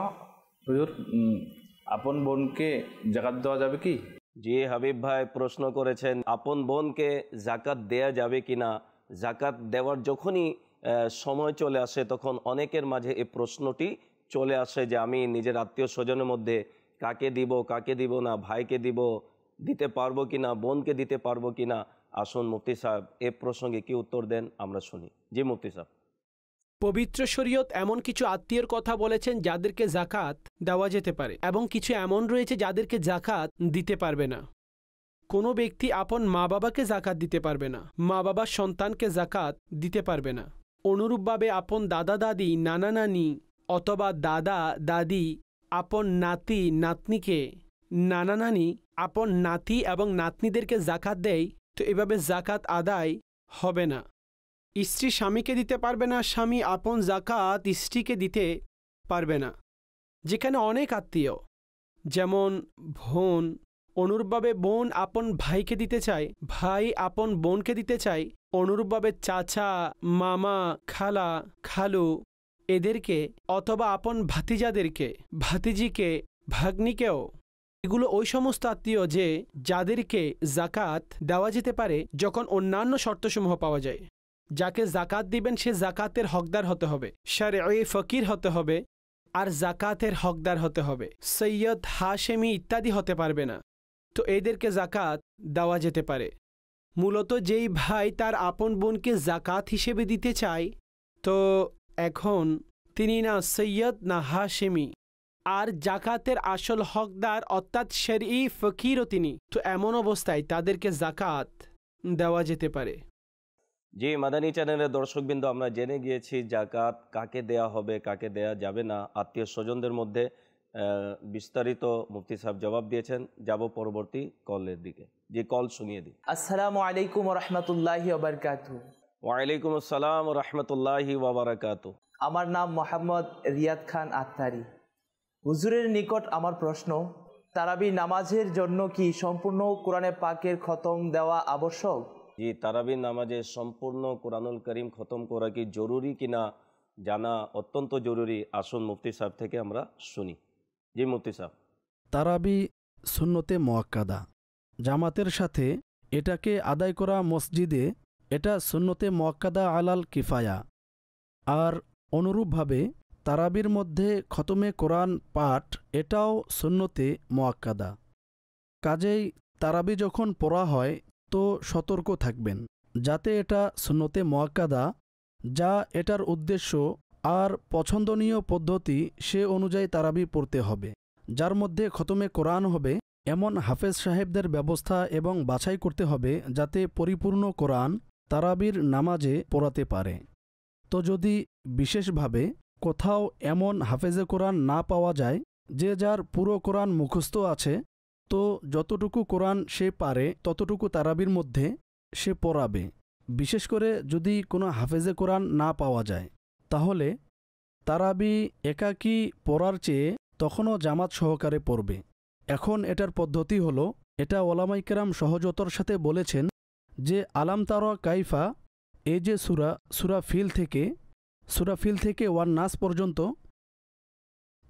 হুজুর, আপন বোনকে জাকাত দেওয়া যাবে কি? জি হাবিব ভাই প্রশ্ন করেছেন আপন বোনকে জাকাত দেয়া যাবে কিনা। জাকাত দেওয়ার যখনই সময় চলে আসে তখন অনেকের মাঝে এই প্রশ্নটি চলে আসে যে আমি নিজের আত্মীয় স্বজনের মধ্যে কাকে দিব না, ভাইকে দিতে পারবো কিনা, বোনকে দিতে পারবো কিনা। আসুন মুফতি সাহেব এ প্রসঙ্গে কি উত্তর দেন আমরা শুনি। জি মুফতি সাহেব। পবিত্র শরীয়ত এমন কিছু আত্মীয়র কথা বলেছেন যাদেরকে জাকাত দেওয়া যেতে পারে এবং কিছু এমন রয়েছে যাদেরকে জাকাত দিতে পারবে না। কোনো ব্যক্তি আপন মা বাবাকে জাকাত দিতে পারবে না, মা বাবার সন্তানকে জাকাত দিতে পারবে না। অনুরূপভাবে আপন দাদা দাদি, নানা নানি অথবা দাদা দাদি আপন নাতি নাতনিকে, নানা নানি আপন নাতি এবং নাতনিদেরকে জাকাত দেয়, তো এভাবে জাকাত আদায় হবে না। স্ত্রী স্বামীকে দিতে পারবে না, স্বামী আপন জাকাত স্ত্রীকে দিতে পারবে না। যেখানে অনেক আত্মীয় যেমন বোন, অনুরূপভাবে বোন আপন ভাইকে দিতে চায়, ভাই আপন বোনকে দিতে চায়, অনুরূপভাবে চাচা, মামা, খালা, খালু এদেরকে অথবা আপন ভাতিজাদেরকে, ভাতিজিকে, ভাগ্নিকেও, এগুলো ওই সমস্ত আত্মীয় যে যাদেরকে জাকাত দেওয়া যেতে পারে যখন অন্যান্য শর্তসমূহ পাওয়া যায়। যাকে জাকাত দিবেন সে জাকাতের হকদার হতে হবে, শারঈ ফকির হতে হবে আর জাকাতের হকদার হতে হবে। সৈয়দ, হাশেমি ইত্যাদি হতে পারবে না। তো এদেরকে জাকাত দেওয়া যেতে পারে। মূলত যেই ভাই তার আপন বোনকে জাকাত হিসেবে দিতে চায়, তো এখন তিনি না সৈয়দ না হাশেমি, আর জাকাতের আসল হকদার অর্থাৎ শরঈ ফকিরও তিনি, তো এমন অবস্থায় তাদেরকে জাকাত দেওয়া যেতে পারে। জি মাদানী চ্যানেলের দর্শকবৃন্দ, আমরা জেনে গিয়েছি জাকাত কাকে দেয়া হবে, কাকে দেয়া যাবে না, আত্মীয় স্বজনদের মধ্যে বিস্তারিত মুফতি সাহেব জবাব দিয়েছেন। যাব পরবর্তী কলের দিকে। যে কল শুনিয়ে দিই। আসসালামু আলাইকুম ওয়া রাহমাতুল্লাহি ওয়া বারাকাতুহু। ওয়ালাইকুম আসসালাম ওয়া রাহমাতুল্লাহি ওয়া বারাকাতুহু। আমার নাম মোহাম্মদ রিয়াদ খান আত্তারি। হুজুরের নিকট আমার প্রশ্ন, তারাবি নামাজের জন্য কি সম্পূর্ণ কোরআনে পাকের খতম দেওয়া আবশ্যক? জি, তারাবি নামাজে সম্পূর্ণ কোরআনুল করিম খতম করা কি জরুরি কিনা জানা অত্যন্ত জরুরি। আসুন মুফতি সাহেব থেকে আমরা শুনি। জি মুফতি সাহেব। তারাবি সুন্নতে মুআক্কাদা, জামাতের সাথে এটাকে আদায় করা মসজিদে এটা সুন্নতে মুআক্কাদা আলাল কিফায়া। আর অনুরূপভাবে তারাবির মধ্যে খতমে কোরআন পাঠ এটাও সুন্নতে মুআক্কাদা। কাজেই তারাবি যখন পড়া হয় তো সতর্ক থাকবেন যাতে এটা সুন্নতে মুআক্কাদা, যা এটার উদ্দেশ্য আর পছন্দনীয় পদ্ধতি সে অনুযায়ী তারাবি পড়তে হবে। যার মধ্যে খতমে কোরআন হবে এমন হাফেজ সাহেবদের ব্যবস্থা এবং বাছাই করতে হবে যাতে পরিপূর্ণ কোরআন তারাবির নামাজে পড়াতে পারে। তো যদি বিশেষভাবে কোথাও এমন হাফেজে কোরআন না পাওয়া যায় যে যার পুরো কোরআন মুখস্থ আছে, তো যতটুকু কোরআন সে পারে ততটুকু তারাবির মধ্যে সে পড়াবে। বিশেষ করে যদি কোনো হাফেজে কোরআন না পাওয়া যায় তাহলে তারাবি একাকী পড়ার চেয়ে তখনও জামাত সহকারে পড়বে। এখন এটার পদ্ধতি হলো, এটা ওলামায়ে কেরাম সহজতর সাথে বলেছেন যে আলাম তারা কাইফা, এই যে সূরা ফিল থেকে ওয়ান নাস পর্যন্ত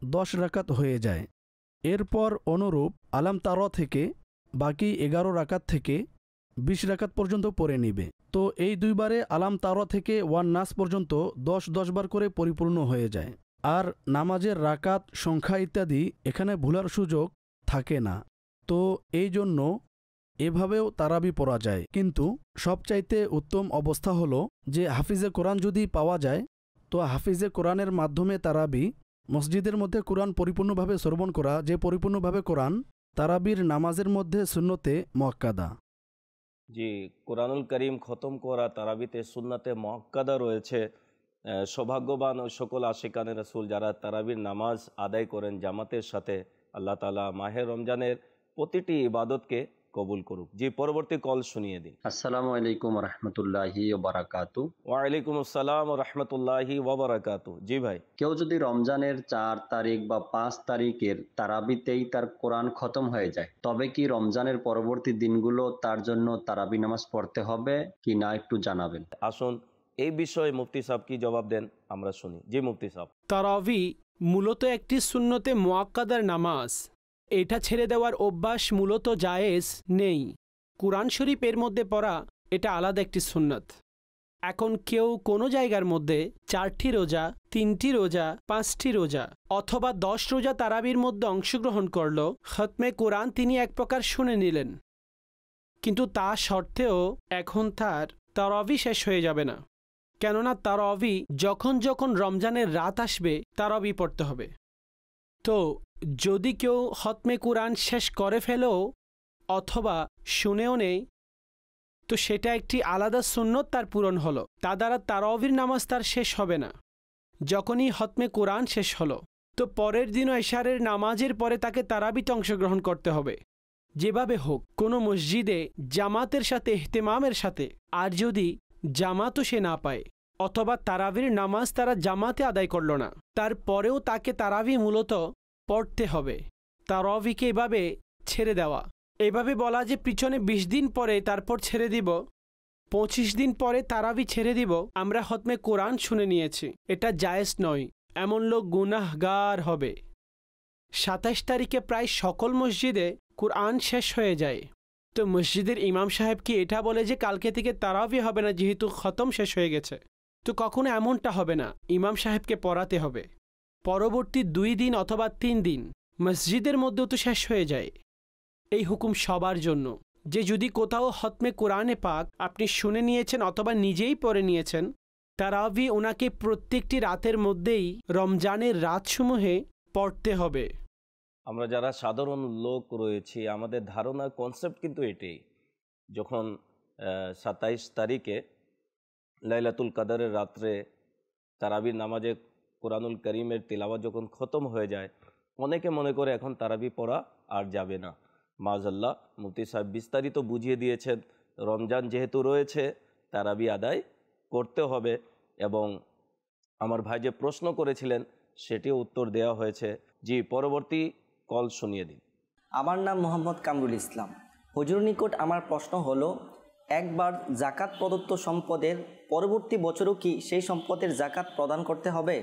10 রাকাত হয়ে যায়। এরপর অনুরূপ আলাম তারা থেকে বাকি 11 রাকাত থেকে 20 রাকাত পর্যন্ত পড়ে নিবে। তো এই দুইবারে আলাম তারা থেকে ওয়ান নাস পর্যন্ত 10 বার করে পরিপূর্ণ হয়ে যায়। আর নামাজের রাকাত সংখ্যা ইত্যাদি এখানে ভুলার সুযোগ থাকে না। তো এই জন্য এভাবেও তারাবি পড়া যায়। কিন্তু সবচাইতে উত্তম অবস্থা হলো যে হাফিজে কোরআন যদি পাওয়া যায়, তো হাফিজে কোরআনের মাধ্যমে তারাবি, মসজিদের মধ্যে কোরআন পরিপূর্ণভাবে শ্রবণ করা, যে পরিপূর্ণভাবে কোরআন তারাবির নামাজের মধ্যে সুন্নতে মুআক্কাদা। জি, কোরআনুল করিম খতম করা তারাবিতে সুন্নাতে মুআক্কাদা রয়েছে। সৌভাগ্যবান ওই সকল আশিকানে রাসূল যারা তারাবির নামাজ আদায় করেন জামাতের সাথে। আল্লাহ তাআলা মাহে রমজানের প্রতিটি ইবাদতকে কবুল করুক। জি, পরবর্তী কল শুনিয়ে দিন। আসসালামু আলাইকুম রহমতুল্লাহি ওয়া বারাকাতু। ওয়ালাইকুম আসসালাম ওয়া রাহমাতুল্লাহি ওয়া বারাকাতু। জি ভাই, কেউ যদি রমজানের 4 তারিখ বা 5 তারিখের তারাবিতেই তার কোরআন খতম হয়ে যায়, তবে কি রমজানের পরবর্তী দিনগুলো তার জন্য তারাবি নামাজ পড়তে হবে কি না, একটু জানাবেন। আসুন এই বিষয়ে মুফতি সাহেব কি জবাব দেন আমরা শুনি। জি মুফতি সাহেব। তারাবি মূলত একটি সুন্নতে মুআক্কাদার নামাজ। এটা ছেড়ে দেওয়ার অভ্যাস মূলত জায়েজ নেই। কুরআন শরীফ এর মধ্যে পড়া এটা আলাদা একটি সুন্নত। এখন কেউ কোনো জায়গার মধ্যে 4টি রোজা, 3টি রোজা, 5টি রোজা অথবা 10 রোজা তারাবির মধ্যে অংশগ্রহণ করল, খতমে কোরআন তিনি এক প্রকার শুনে নিলেন, কিন্তু তা সত্ত্বেও এখন তার তারাবি শেষ হয়ে যাবে না। কেননা তারাবি যখন যখন রমজানের রাত আসবে তারাবি পড়তে হবে। তো যদি কেউ খতমে কোরআন শেষ করে ফেলেও অথবা শুনেও নেই, তো সেটা একটি আলাদা সুন্নত তার পূরণ হলো। তা দ্বারা তারাবির নামাজ তার শেষ হবে না। যখনই খতমে কোরআন শেষ হলো, তো পরের দিনও এশারের নামাজের পরে তাকে তারাবিতে অংশগ্রহণ করতে হবে। যেভাবে হোক কোনো মসজিদে জামাতের সাথে ইহতিমামের সাথে, আর যদি জামাতও সে না পায় অথবা তারাবির নামাজ তারা জামাতে আদায় করল না, তারপরেও তাকে তারাবি মূলত পড়তে হবে। তারাবিকে এভাবে ছেড়ে দেওয়া, এভাবে বলা যে পিছনে 20 দিন পরে তারপর ছেড়ে দিব, 25 দিন পরে তারাবি ছেড়ে দিব, আমরা খতমে কোরআন শুনে নিয়েছি, এটা জায়েজ নয়। এমন লোক গুনাহগার হবে। 27 তারিখে প্রায় সকল মসজিদে কোরআন শেষ হয়ে যায়। তো মসজিদের ইমাম সাহেব কি এটা বলে যে কালকে থেকে তারাবি হবে না যেহেতু খতম শেষ হয়ে গেছে? তো কখনো এমনটা হবে না। ইমাম সাহেবকে পড়াতে হবে। পরবর্তী 2 দিন অথবা 3 দিন মসজিদের মধ্যেও তো শেষ হয়ে যায়। এই হুকুম সবার জন্য যে যদি কোথাও খতমে কোরআনে পাক আপনি শুনে নিয়েছেন অথবা নিজেই পড়ে নিয়েছেন, তারাবি ওনাকে প্রত্যেকটি রাতের মধ্যেই রমজানের রাতসমূহে পড়তে হবে। আমরা যারা সাধারণ লোক রয়েছি আমাদের ধারণা কনসেপ্ট কিন্তু এটাই, যখন 27 তারিখে লাইলাতুল কাদরের রাত্রে তারাবির নামাজে কোরআনুল করিমের তিলাওয়াত যখন খতম হয়ে যায়, অনেকে মনে করে এখন তারাবি পড়া আর যাবে না। মাআযাল্লাহ মুফতি সাহেব বিস্তারিত বুঝিয়ে দিয়েছেন, রমজান যেহেতু রয়েছে তারাবি আদায় করতে হবে। এবং আমার ভাই যে প্রশ্ন করেছিলেন সেটিও উত্তর দেওয়া হয়েছে। জি, পরবর্তী কল শুনিয়ে দিন। আমার নাম মোহাম্মদ কামরুল ইসলাম। হুজুর নিকট আমার প্রশ্ন হলো, একবার জাকাত প্রদত্ত সম্পদের পরবর্তী বছরও কি সেই সম্পদের জাকাত প্রদান করতে হবে?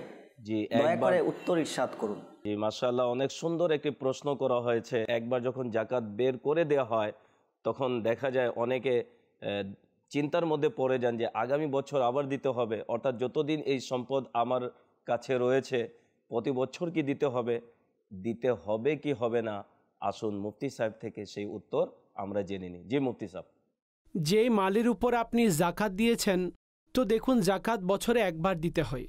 জি, দয়া করে উত্তর ইরশাদ করুন। জি মাশাআল্লাহ, অনেক সুন্দর একটি প্রশ্ন করা হয়েছে। একবার যখন জাকাত বের করে দেওয়া হয় তখন দেখা যায় অনেকে চিন্তার মধ্যে পড়ে যান যে আগামী বছর আবার দিতে হবে, অর্থাৎ যতদিন এই সম্পদ আমার কাছে রয়েছে প্রতি বছর কি দিতে হবে কি হবে না। আসুন মুফতি সাহেব থেকে সেই উত্তর আমরা জেনে নিই। জি মুফতি সাহেব। যে মালের উপর আপনি জাকাত দিয়েছেন, তো দেখুন জাকাত বছরে একবার দিতে হয়।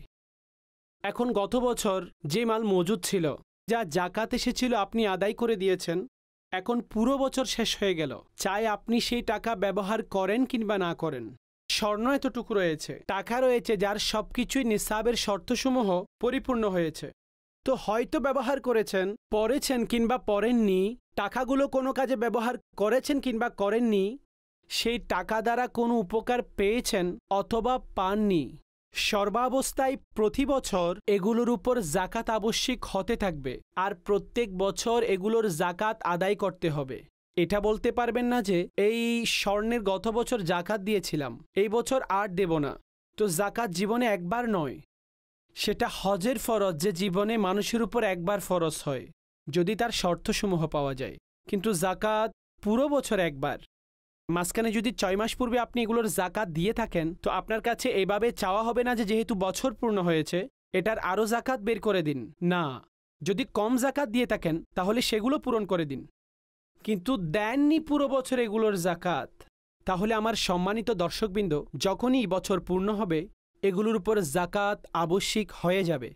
এখন গত বছর যে মাল মজুদ ছিল, যা জাকাত এসেছিল আপনি আদায় করে দিয়েছেন, এখন পুরো বছর শেষ হয়ে গেল। চাই আপনি সেই টাকা ব্যবহার করেন কিংবা না করেন, স্বর্ণ এতটুকু রয়েছে, টাকা রয়েছে যার সবকিছুই নিসাবের শর্তসমূহ পরিপূর্ণ হয়েছে। তো হয়তো ব্যবহার করেছেন, পড়েছেন কিংবা পড়েননি, টাকাগুলো কোনো কাজে ব্যবহার করেছেন কিংবা করেননি, সেই টাকা দ্বারা কোনো উপকার পেয়েছেন অথবা পাননি, সর্বাবস্থায় প্রতি বছর এগুলোর উপর জাকাত আবশ্যিক হতে থাকবে, আর প্রত্যেক বছর এগুলোর জাকাত আদায় করতে হবে। এটা বলতে পারবেন না যে এই স্বর্ণের গত বছর জাকাত দিয়েছিলাম, এই বছর আর দেব না। তো জাকাত জীবনে একবার নয়, সেটা হজের ফরজ, যে জীবনে মানুষের উপর একবার ফরজ হয় যদি তার শর্তসমূহ পাওয়া যায়। কিন্তু জাকাত পুরো বছর একবার। মাঝখানে যদি 6 মাস পূর্বে আপনি এগুলোর জাকাত দিয়ে থাকেন, তো আপনার কাছে এভাবে চাওয়া হবে না যে যেহেতু বছর পূর্ণ হয়েছে এটার আরও জাকাত বের করে দিন। না, যদি কম জাকাত দিয়ে থাকেন তাহলে সেগুলো পূরণ করে দিন। কিন্তু দেননি পুরো বছর এগুলোর জাকাত, তাহলে আমার সম্মানিত দর্শকবৃন্দ, যখনই বছর পূর্ণ হবে এগুলোর উপর জাকাত আবশ্যিক হয়ে যাবে।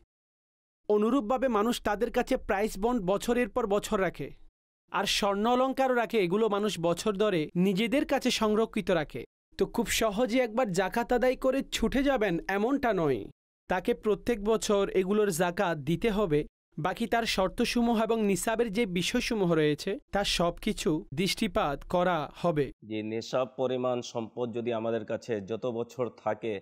অনুরূপভাবে মানুষ তাদের কাছে প্রাইস বন্ড বছরের পর বছর রাখে, আর স্বর্ণ অলঙ্কারও রাখে। এগুলো মানুষ বছর ধরে নিজেদের কাছে সংরক্ষিত রাখে। তো খুব সহজে একবার জাকাত আদায় করে ছুটে যাবেন এমনটা নয়, তাকে প্রত্যেক বছর এগুলোর জাকাত দিতে হবে। বাকি তার শর্তসমূহ এবং নিসাবের যে বিষয়সমূহ রয়েছে তার সব কিছু দৃষ্টিপাত করা হবে। যে নেশাব পরিমাণ সম্পদ যদি আমাদের কাছে যত বছর থাকে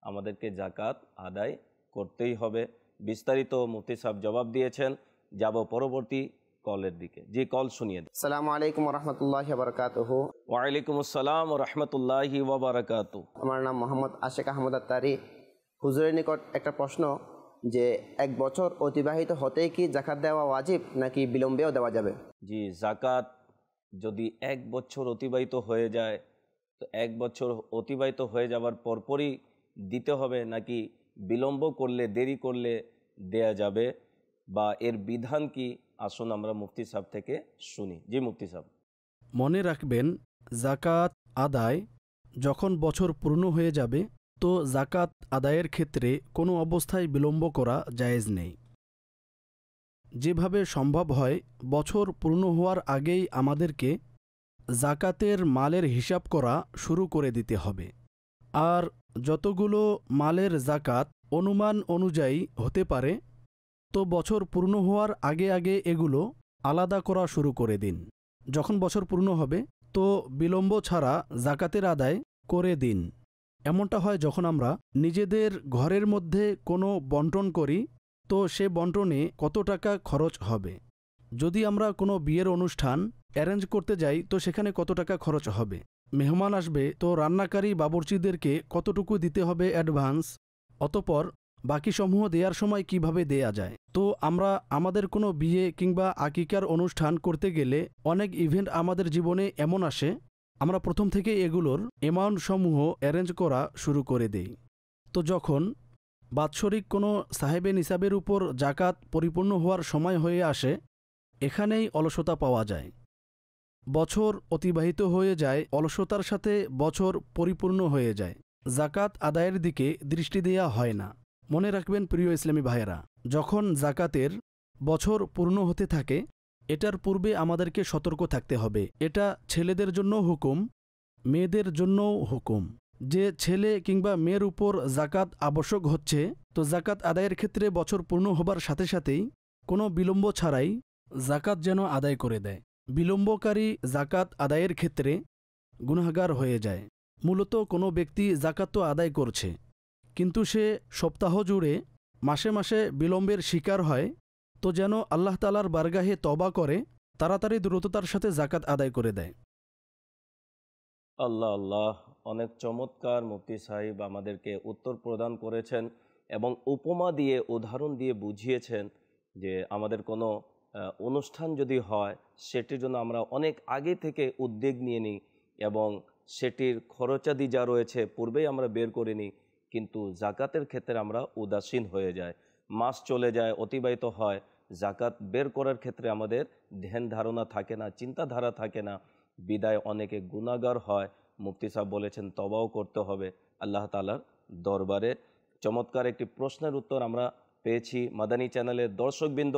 আমাদেরকে জাকাত আদায় করতেই হবে। বিস্তারিত মুফতি সাহেব জবাব দিয়েছেন। যাব পরবর্তী কলের দিকে। জি, কল শুনিয়ে দিন। আসসালামু আলাইকুম রহমতুল্লাহি ওয়া বারাকাতুহু। ওয়ালাইকুম আসসালাম ওয়া রাহমাতুল্লাহি ওয়া বারাকাতুহু। আমার নাম মোহাম্মদ আশিক আহমদ আত্তারি। হুজুরের নিকট একটা প্রশ্ন, যে 1 বছর অতিবাহিত হতেই কি জাকাত দেওয়া ওয়াজিব নাকি বিলম্বেও দেওয়া যাবে? জি, জাকাত যদি 1 বছর অতিবাহিত হয়ে যায় তো 1 বছর অতিবাহিত হয়ে যাওয়ার পরপরই দিতে হবে, নাকি বিলম্ব করলে, দেরি করলে দেয়া যাবে, বা এর বিধান কি? আসুন আমরা মুফতি সাহেব থেকে শুনি। জি মুফতি সাহেব। মনে রাখবেন, জাকাত আদায় যখন বছর পূর্ণ হয়ে যাবে তো জাকাত আদায়ের ক্ষেত্রে কোনো অবস্থায় বিলম্ব করা জায়েজ নেই। যেভাবে সম্ভব হয় বছর পূর্ণ হওয়ার আগেই আমাদেরকে জাকাতের মালের হিসাব করা শুরু করে দিতে হবে। আর যতগুলো মালের জাকাত অনুমান অনুযায়ী হতে পারে, তো বছর পূর্ণ হওয়ার আগে আগে এগুলো আলাদা করা শুরু করে দিন। যখন বছর পূর্ণ হবে তো বিলম্ব ছাড়া জাকাতের আদায় করে দিন। এমনটা হয় যখন আমরা নিজেদের ঘরের মধ্যে কোনো বন্টন করি, তো সে বন্টনে কত টাকা খরচ হবে। যদি আমরা কোনো বিয়ের অনুষ্ঠান অ্যারেঞ্জ করতে যাই তো সেখানে কত টাকা খরচ হবে। মেহমান আসবে তো রান্নাকারী বাবুর্চিদেরকে কতটুকু দিতে হবে অ্যাডভান্স, অতঃপর বাকি সমূহ দেওয়ার সময় কিভাবে দেয়া যায়। তো আমরা আমাদের কোনো বিয়ে কিংবা আকিকার অনুষ্ঠান করতে গেলে অনেক ইভেন্ট আমাদের জীবনে এমন আসে, আমরা প্রথম থেকে এগুলোর অ্যামাউন্ট সমূহ অ্যারেঞ্জ করা শুরু করে দেই। তো যখন বাৎসরিক কোনো সাহেবে নিসাবের উপর জাকাত পরিপূর্ণ হওয়ার সময় হয়ে আসে, এখানেই অলসতা পাওয়া যায়। বছর অতিবাহিত হয়ে যায়, অলসতার সাথে বছর পরিপূর্ণ হয়ে যায়, জাকাত আদায়ের দিকে দৃষ্টি দেয়া হয় না। মনে রাখবেন প্রিয় ইসলামী ভাইয়েরা, যখন জাকাতের বছর পূর্ণ হতে থাকে এটার পূর্বে আমাদেরকে সতর্ক থাকতে হবে। এটা ছেলেদের জন্য হুকুম, মেয়েদের জন্যও হুকুম। যে ছেলে কিংবা মেয়ের উপর জাকাত আবশ্যক হচ্ছে, তো জাকাত আদায়ের ক্ষেত্রে বছর পূর্ণ হবার সাথে সাথেই কোনো বিলম্ব ছাড়াই জাকাত যেন আদায় করে দেয়। বিলম্বকারী জাকাত আদায়ের ক্ষেত্রে গুনাহগার হয়ে যায়। মূলত কোনো ব্যক্তি জাকাত তো আদায় করছে, কিন্তু সে সপ্তাহ জুড়ে মাসে মাসে বিলম্বের শিকার হয়, তো যেন আল্লাহ তাআলার বারগাহে তওবা করে তাড়াতাড়ি দ্রুততার সাথে জাকাত আদায় করে দেয়। আল্লাহ আল্লাহ, অনেক চমৎকার মুফতি সাহেব আমাদেরকে উত্তর প্রদান করেছেন এবং উপমা দিয়ে, উদাহরণ দিয়ে বুঝিয়েছেন যে আমাদের কোনো অনুষ্ঠান যদি হয় সেটির জন্য আমরা অনেক আগে থেকে উদ্যোগ নিয়ে নিই এবং সেটির খরচাদি যা রয়েছে পূর্বেই আমরা বের করে নিই, কিন্তু জাকাতের ক্ষেত্রে আমরা উদাসীন হয়ে যাই। মাস চলে যায়, অতিবাহিত হয়, জাকাত বের করার ক্ষেত্রে আমাদের ধ্যান ধারণা থাকে না, চিন্তাধারা থাকে না, বিদায় অনেকে গুনাহগার হয়। মুফতি সাহেব বলেছেন তওবাও করতে হবে আল্লাহ তাআলার দরবারে। চমৎকার একটি প্রশ্নের উত্তর আমরা পেয়েছি। মাদানী চ্যানেলের দর্শকবৃন্দ,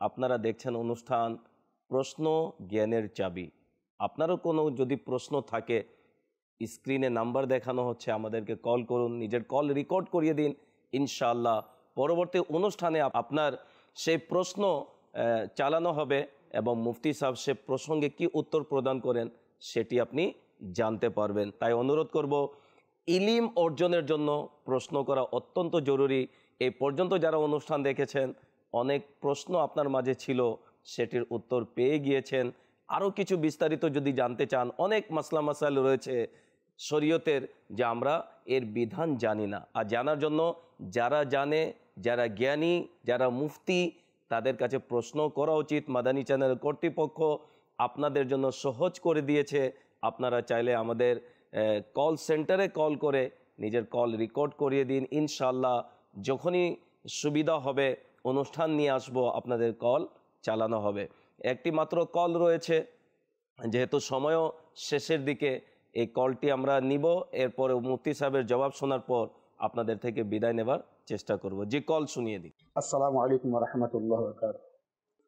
আপনারা দেখছেন অনুষ্ঠান প্রশ্ন জ্ঞানের চাবি। আপনারও কোনো যদি প্রশ্ন থাকে, স্ক্রিনে নাম্বার দেখানো হচ্ছে, আমাদেরকে কল করুন, নিজের কল রেকর্ড করিয়ে দিন। ইনশাআল্লাহ পরবর্তী অনুষ্ঠানে আপনার সেই প্রশ্ন চালানো হবে এবং মুফতি সাহেব সে প্রসঙ্গে কি উত্তর প্রদান করেন সেটি আপনি জানতে পারবেন। তাই অনুরোধ করব ইলিম অর্জনের জন্য প্রশ্ন করা অত্যন্ত জরুরি। এই পর্যন্ত যারা অনুষ্ঠান দেখেছেন, অনেক প্রশ্ন আপনার মাঝে ছিল, সেটির উত্তর পেয়ে গিয়েছেন। আরও কিছু বিস্তারিত যদি জানতে চান, অনেক মাসলা মাসাইল রয়েছে শরীয়তের, যে আমরা এর বিধান জানি না। আর জানার জন্য যারা জানে, যারা জ্ঞানী, যারা মুফতি, তাদের কাছে প্রশ্ন করা উচিত। মাদানী চ্যানেল কর্তৃপক্ষ আপনাদের জন্য সহজ করে দিয়েছে। আপনারা চাইলে আমাদের কল সেন্টারে কল করে নিজের কল রেকর্ড করিয়ে দিন। ইনশাআল্লাহ যখনই সুবিধা হবে অনুষ্ঠান নিয়ে আসব, আপনাদের কল চালানো হবে। একটি মাত্র কল রয়েছে, যেহেতু সময়ও শেষের দিকে, এই কলটি আমরা নিব, এরপরে মুফতি সাহেবের জবাব শোনার পর আপনাদের থেকে বিদায় নেবার চেষ্টা করব। জি, কল শুনিয়ে দিন। আসসালামু আলাইকুম ওয়া রাহমাতুল্লাহি ওয়া বারাকাতুহু।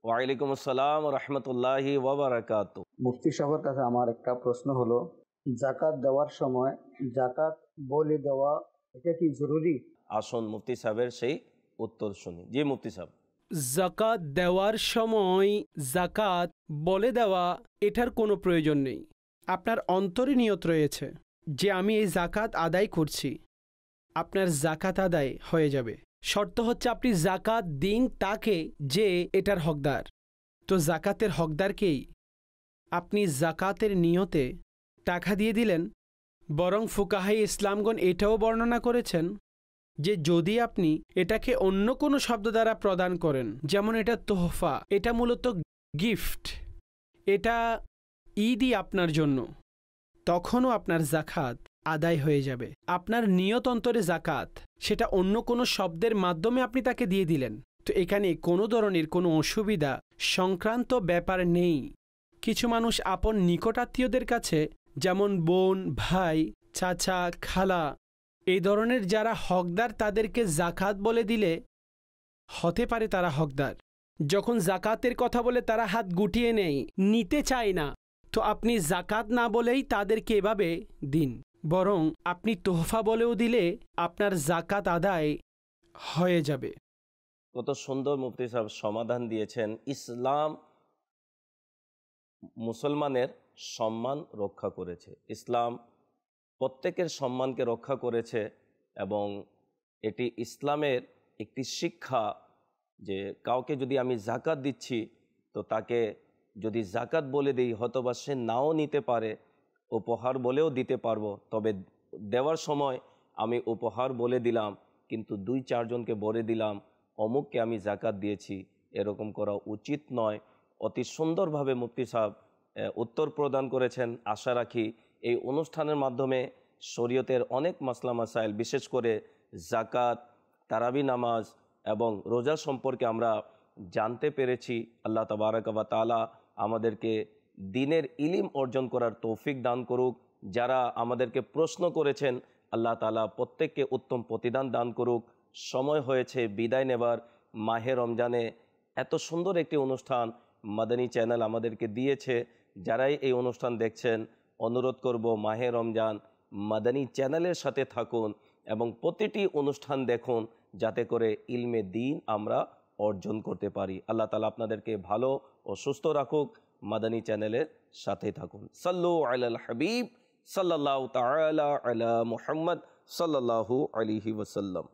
ওয়ালাইকুম আসসালাম ওয়া রাহমাতুল্লাহি ওয়া বারাকাতুহু। মুফতি সাহেবের কাছে আমার একটা প্রশ্ন হলো, যাকাত দেওয়ার সময় যাকাত বলে দেওয়া এটা কি জরুরি? আসুন মুফতি সাহেবের সেই উত্তর শুনি। জি মুফতি সাহেব। জাকাত দেওয়ার সময় জাকাত বলে দেওয়া এটার কোনো প্রয়োজন নেই। আপনার অন্তরে নিয়ত রয়েছে যে আমি এই জাকাত আদায় করছি, আপনার জাকাত আদায় হয়ে যাবে। শর্ত হচ্ছে আপনি জাকাত দিন তাকে যে এটার হকদার। তো জাকাতের হকদারকেই আপনি জাকাতের নিয়তে টাকা দিয়ে দিলেন। বরং ফুকাহায়ে ইসলামগণ এটাও বর্ণনা করেছেন যে যদি আপনি এটাকে অন্য কোনো শব্দ দ্বারা প্রদান করেন, যেমন এটা তোহফা, এটা মূলত গিফট, এটা ঈদই আপনার জন্য, তখনও আপনার জাকাত আদায় হয়ে যাবে। আপনার নিয়ত অন্তরে জাকাত, সেটা অন্য কোনো শব্দের মাধ্যমে আপনি তাকে দিয়ে দিলেন, তো এখানে কোনো ধরনের কোনো অসুবিধা সংক্রান্ত ব্যাপার নেই। কিছু মানুষ আপন নিকটাত্মীয়দের কাছে, যেমন বোন, ভাই, চাচা, খালা, এই ধরনের যারা হকদার, তাদেরকে জাকাত বলে দিলে হতে পারে তারা হকদার। যখন জাকাতের কথা বলে তারা হাত গুটিয়ে নেয়, নিতে চায় না, তো আপনি জাকাত না বলেই তাদেরকে এভাবে দিন। বরং আপনি তোহফা বলেও দিলে আপনার জাকাত আদায় হয়ে যাবে। কত সুন্দর মুফতি সাহেব সমাধান দিয়েছেন। ইসলাম মুসলমানের সম্মান রক্ষা করেছে, ইসলাম প্রত্যেকের সম্মানকে রক্ষা করেছে, এবং এটি ইসলামের একটি শিক্ষা যে কাউকে যদি আমি জাকাত দিচ্ছি, তো তাকে যদি জাকাত বলে দিই, হয়তোবা সে নাও নিতে পারে, উপহার বলেও দিতে পারবো, তবে দেওয়ার সময় আমি উপহার বলে দিলাম, কিন্তু 2-4 জনকে বলে দিলাম অমুককে আমি জাকাত দিয়েছি, এরকম করা উচিত নয়। অতি সুন্দরভাবে মুফতি সাহেব উত্তর প্রদান করেছেন। আশা রাখি এই অনুষ্ঠানের মাধ্যমে শরীয়তের অনেক মাসলা মাসাইল, বিশেষ করে জাকাত, তারাবি নামাজ এবং রোজা সম্পর্কে আমরা জানতে পেরেছি। আল্লাহ তাবারাক ওয়া তাআলা আমাদেরকে দ্বীনের ইলম অর্জন করার তৌফিক দান করুক। যারা আমাদেরকে প্রশ্ন করেছেন, আল্লাহ তাআলা প্রত্যেককে উত্তম প্রতিদান দান করুক। সময় হয়েছে বিদায় নেবার। মাহে রমজানে এত সুন্দর একটি অনুষ্ঠান মাদানী চ্যানেল আমাদেরকে দিয়েছে। যারাই এই অনুষ্ঠান দেখছেন, অনুরোধ করব মাহে রমজান মাদানী চ্যানেলের সাথে থাকুন এবং প্রতিটি অনুষ্ঠান দেখুন, যাতে করে ইলমে দ্বীন আমরা অর্জন করতে পারি। আল্লাহ তাআলা আপনাদেরকে ভালো ও সুস্থ রাখুক। মাদানী চ্যানেলের সাথে থাকুন। সাল্লু আলাল হাবিব সাল্লাল্লাহু তাআলা আলা মুহাম্মদ সাল্লাল্লাহু আলাইহি ওয়াসাল্লাম।